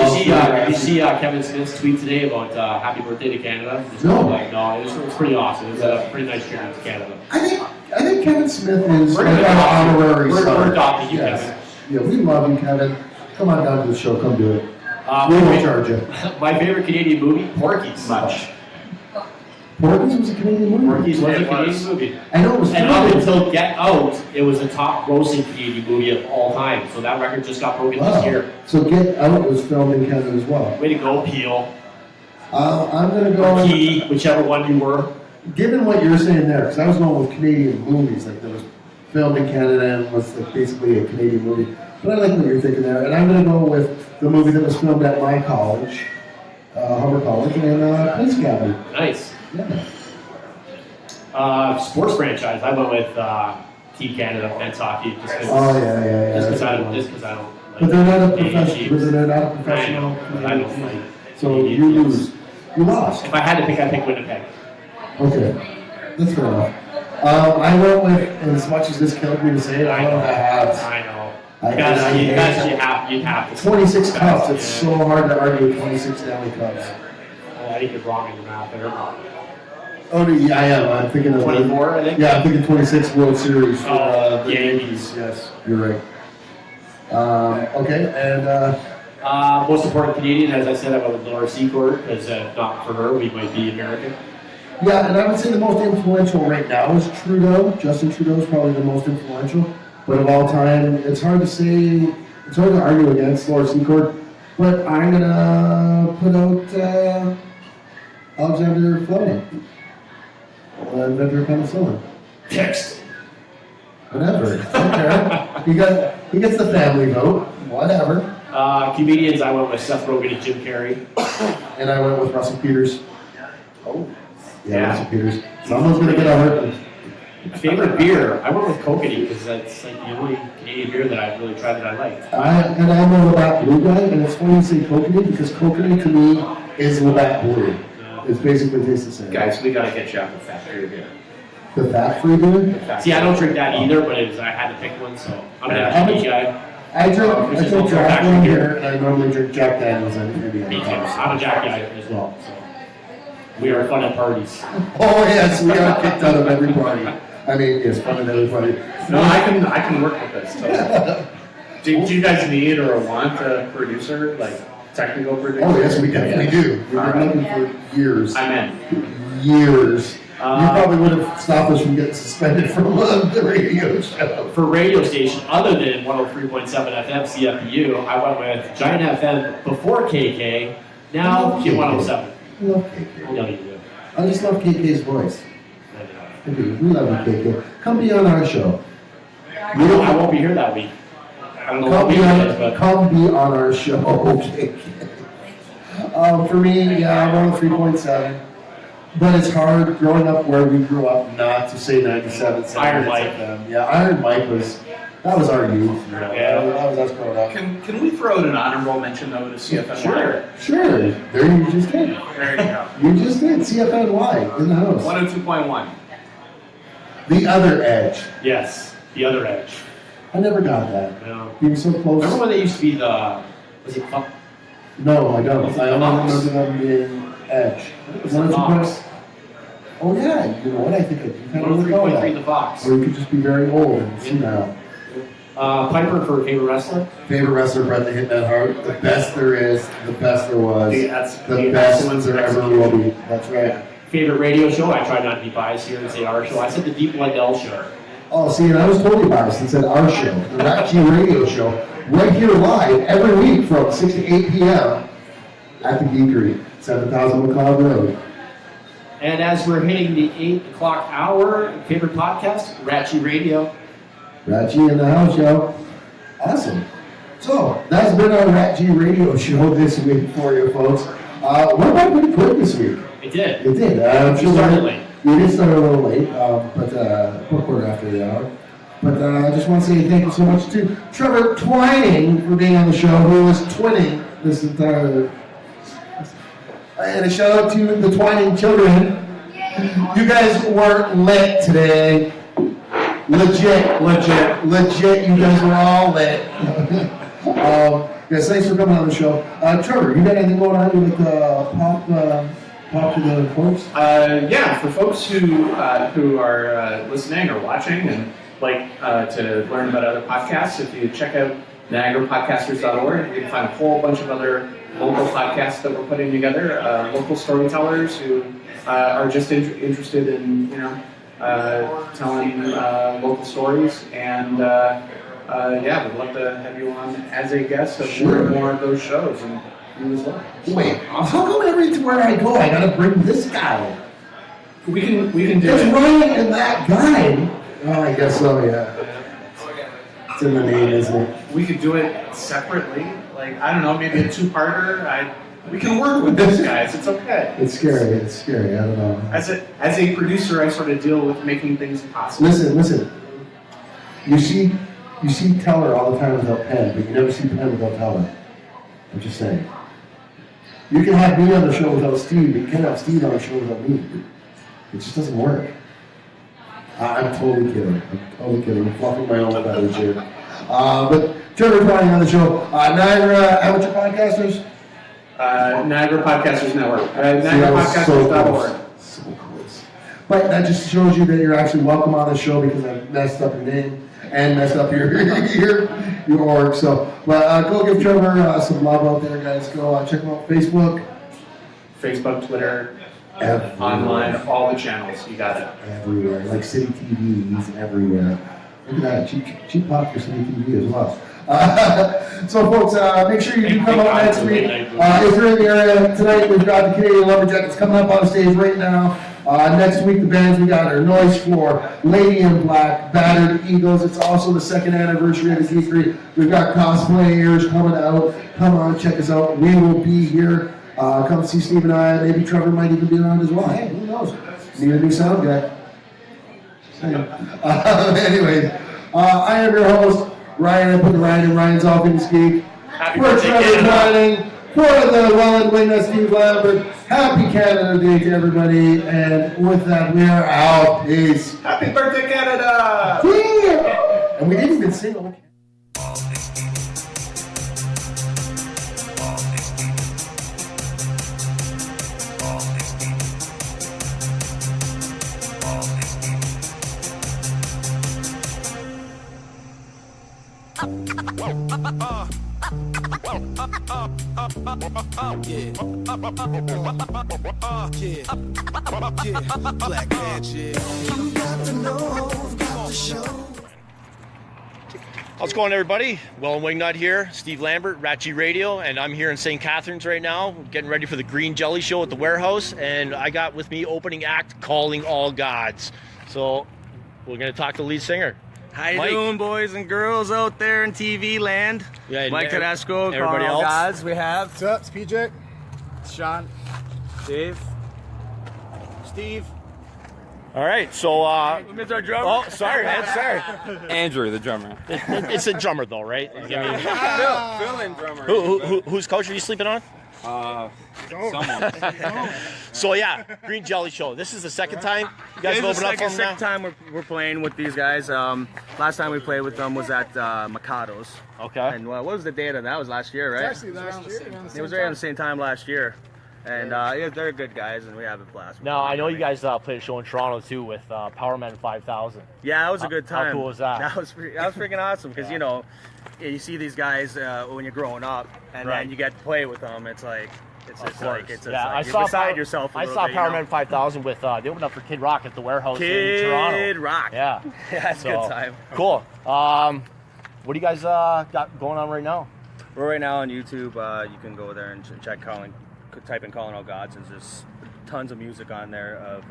you see Kevin Smith's tweet today about happy birthday to Canada? No. No, it was pretty awesome. It was a pretty nice tribute to Canada. I think Kevin Smith is We're like gonna our adopt you. honorary We're son. adopting you, Yes. Kevin. Yeah, we love you, Kevin. Come on down to the show. Come do it. Uh, We won't charge you. My favorite Canadian movie, Porky's. Much. Porky's was a Canadian movie. Porky's was a It Canadian was. movie. I know it was And up filmed. until Get Out, it was the top grossing Canadian movie of all time. So that record just got broken Wow. this year. So Get Out was filmed in Canada as well. Way to go, Peel. I'm gonna go. Or Key, whichever one you were. Given what you're saying there, because I was going with Canadian movies, like there was filmed in Canada and was like basically a Canadian movie. But I like what you're thinking there, and I'm gonna go with the movie that was filmed at my college, Humber College, and Police Academy. Nice. Yeah. Sports franchise, I went with Team Canada men's hockey just because Oh yeah. just that's because a I good don't one. just because I don't like But they're not a Canadian professional. teams. Because they're not a I professional. know, but I don't like So Canadian you teams. lose. You lost. If I had to pick, I'd pick Winnipeg. Okay, that's fair enough. I went with, and as much as this killed me to say it, I went with the Habs. I know. I- Because I hate it. you'd have to. 26 cups. It's Yeah. so hard to argue with 26 Stanley Cups. I think you're wrong in your math there. Oh, no, yeah, I am. I'm thinking of 24, I think. Yeah, I'm thinking 26 World Series for the Yankees. Yes, you're right. Okay, and Most important Canadian, as I said, I went with Laura Secord, because if not for her, we might be American. yeah, and I would say the most influential right now is Trudeau. Justin Trudeau is probably the most influential, but of all time, it's hard to say. It's hard to argue against Laura Secord, but I'm gonna put out Alexander Fleming, inventor of penicillin. Text. Whatever. Okay. He gets the family vote. Whatever. Comedians, I went with Seth Rogen and Jim Carrey. And I went with Russell Peters. Oh. Yeah, Russell Peters. Someone's gonna get a heart. Favorite beer, I went with Kokanee, because that's like the only Canadian beer that I've really tried that I liked. I'm a Labatt Blue guy, and it's funny you say Kokanee because Kokanee to me is Labatt Blue. It's basically tastes the same. Guys, we gotta get you out the factory beer. The fat-free beer. See, I don't drink that either, but I had to pick one, so I'm an FTP guy. I drink Which is Jack also Daniels factory here, and I normally drink Jack Daniels and Indian. Me too. I'm a Jack guy as well, so. We are fun at parties. Oh yes, we are kicked out of every party. I mean, yes, fun at every party. No, I can work with this. Totally. Do you guys need or want a producer, like technical producer? Oh yes, we definitely do. We've All been right. looking for years. I'm in. Years. You probably would have stopped us from getting suspended from the radio show. For radio station, other than 103.7 FM CFPU, I went with Giant FM before KK, now Q107. I love KK. I know you do. I just love KK's voice. I do. We love you, KK. Come be on our show. I won't be here that week. I don't know what Come week be it on, is, but come be on our show, KK. For me, yeah, I'm on 3.7. But it's hard growing up where we grew up not to say 97. Iron Mike. FM. Yeah, Iron Mike was our youth. You know, Yeah. that was us growing up. Can we throw out an honorable mention though to CFNY? Sure. There you just did. There you go. You just did. CFNY in the house. 102.1. The other edge. yes, the other edge. I never got that. No. You were so close. Remember when they used to be was it Fox? No, I don't. Was it I only Fox? remember them being edge. Was One it or two Fox? points- Oh yeah, you know what? I think I do kind of recall 103.3 that. the Fox. Or you could just be very old and see now. Piper for favorite wrestler? Favorite wrestler, Bret the Hitman Hart. The best there is, the best there was, the best there ever will be. That's right. Favorite radio show? I try not to be biased here and say our show. I said the Deep Lindell show. Oh, see, and I was totally biased and said our show, the RATG radio show, right here live every week from 6 to 8 p.m. at the Geekery, 7000 McLeod Road. And as we're hitting the 8 o'clock hour, favorite podcast? RATG Radio. RATG in the house, yo. Awesome. So, that's been our RATG radio show this week for you folks. What about pretty quick this week? It did. It did. We started late. We did start a little late, but a quarter after the hour. But I just want to say thank you so much to Trevor Twining for being on the show, who was twinning this entire. And a shout out to the Twining children. You guys were lit today. Legit. You guys were all lit. Yes, thanks for coming on the show. Trevor, you got anything going on with pop to the folks? Yeah, for folks who are listening or watching and like to learn about other podcasts, if you check out NiagaraPodcasters.org, you can find a whole bunch of other local podcasts that we're putting together. Local storytellers who are just interested in telling local stories, and yeah, we'd love to have you on as a guest of more of those shows, and you as well. Wait, how come everywhere I go I gotta bring this guy? We can do There's it. Ryan and that guy. Oh, I guess so, yeah. It's in the name, isn't it? We could do it separately, like I don't know, maybe a two-parter. We can work with these guys. It's okay. It's scary. I don't know. As a producer, I sort of deal with making things possible. Listen. You see Teller all the time without Penn, but you never see Penn without Teller. I'm just saying. You can have me on the show without Steve, but you can't have Steve on the show without me. It just doesn't work. I'm totally kidding. I'm fluffing my own feathers here. But Trevor Twining on the show. Niagara Amateur Podcasters. Niagara Podcasters Network. See, that was so NiagaraPodcasters.org. close. So close. But that just shows you that you're actually welcome on the show because I messed up your name and messed up your your org. So, but go give Trevor some love out there, guys. Go check him out Facebook. Facebook, Twitter, Everywhere. online, all the channels. You got it. Everywhere. Like City TV, he's everywhere. Look at that, cheap pop for City TV as well. So folks, make sure you do come out next week. If you're in the area tonight, we've got the Canadian Lumberjackets coming up on stage right now. Next week, the bands we got are Noise Floor, Lady in Black, Battered Eagles. It's also the 2nd anniversary of the Geekery. We've got cosplayers coming out. Come on, check us out. We will be here. Come see Steve and I. Maybe Trevor might even be around as well. Hey, who knows? Need a new sound guy. Anyways, I am your host, Ryan. I put Ryan in Ryan's Offense Geek. Happy For birthday, Trevor Canada. Planning, for the well-and-wing, that's Steve Lambert. Happy Canada Day to everybody. And with that, we are out. Peace. Happy birthday, Canada! Yeah. And we didn't even sing. Okay. Black magic. You got to know, got to show. How's it going, everybody? Well, Wingnut here, Steve Lambert, RATG Radio, and I'm here in St. Catharines right now, getting ready for the Green Jelly Show at the warehouse, and I got with me opening act, Calling All Gods. So, we're going to talk to the lead singer. How you Mike. doing, boys and girls out there in TV land? Yeah, and Mike Tedesco, everybody Carl else? Guys, we have. What's up, it's PJ? Sean. Dave. Steve. All right, so, We missed our drummer. oh, sorry, man, sorry. Andrew, the drummer. It's a drummer, though, right? Like, I Fill in drummer. mean, whose couch are you sleeping on? Someone. So, yeah, Green Jelly Show. This is the second time you guys have This is opened the up for them second now? time we're playing with these guys. Last time we played with them was at Mikado's. Okay. And what was the date of that? That was last year, right? Actually, last year. It was right around the same time last year. And yeah, they're good guys, and we have a blast. Now, I know you guys played a show in Toronto, too, with Powerman 5000. Yeah, that was a good How time. cool was that? That was freaking awesome because you know, you see these guys when you're growing up, and Right. then you get to play with them. It's like it's Of just course. like it's Yeah, like you're beside yourself. I saw Powerman 5000 with they opened up for Kid Rock at the warehouse in Toronto. Kid Rock. Yeah, Yeah, it's a So, good time. Cool. What do you guys got going on right now? We're right now on YouTube. You can go there and check type in "Calling All Gods." There's just tons of music on there.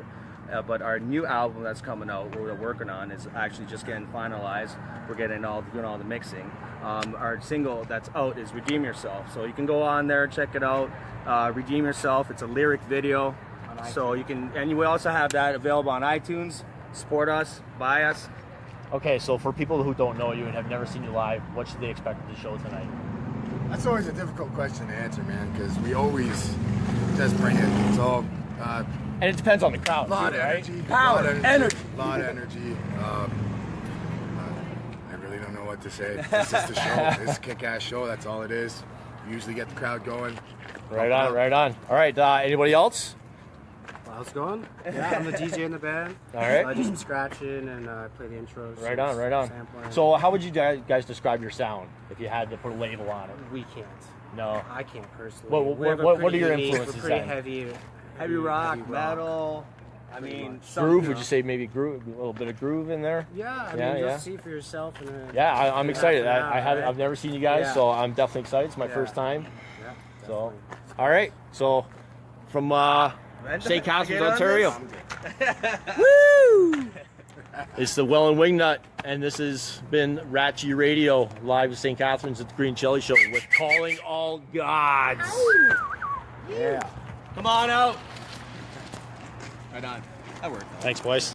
But our new album that's coming out, we're working on, is actually just getting finalized. We're doing all the mixing. Our single that's out is "Redeem Yourself," so you can go on there, check it out. "Redeem Yourself." It's a lyric video, so you can. And we also have that available on iTunes. Support us, buy us. Okay, so for people who don't know you and have never seen you live, what should they expect of the show tonight? That's always a difficult question to answer, man, because we always just bring it. It's all And it depends on the crowd, a lot too, of right? energy. Power, lot of energy. lot of energy. I really don't know what to say. It's just a show. It's a kick-ass show. That's all it is. We usually get the crowd going. Right on, right on. All right, anybody else? How's it going? Yeah, I'm the DJ in the band. All right. I do some scratching and play the intros. Right on, right on. Sampling. So how would you guys describe your sound if you had to put a label on it? We can't. No. I can't personally. What- We have a what pretty are your unique- influences We're pretty then? Heavy rock, metal. I mean, Groove? Would you say maybe groove? A little bit of groove in there? Yeah, I Yeah, mean, yeah. just see for yourself. And Yeah, I'm excited. Right? I've never seen you guys, Yeah. so I'm definitely excited. It's my Yeah. first time. Yeah, So, definitely. all right. So, from St. Catharines, Ontario. Woo! It's the Well and Wingnut, and this has been RATG Radio live at St. Catharines at the Green Jelly Show with Calling All Gods. Yeah. Come on out. Right on. That worked. Thanks, boys.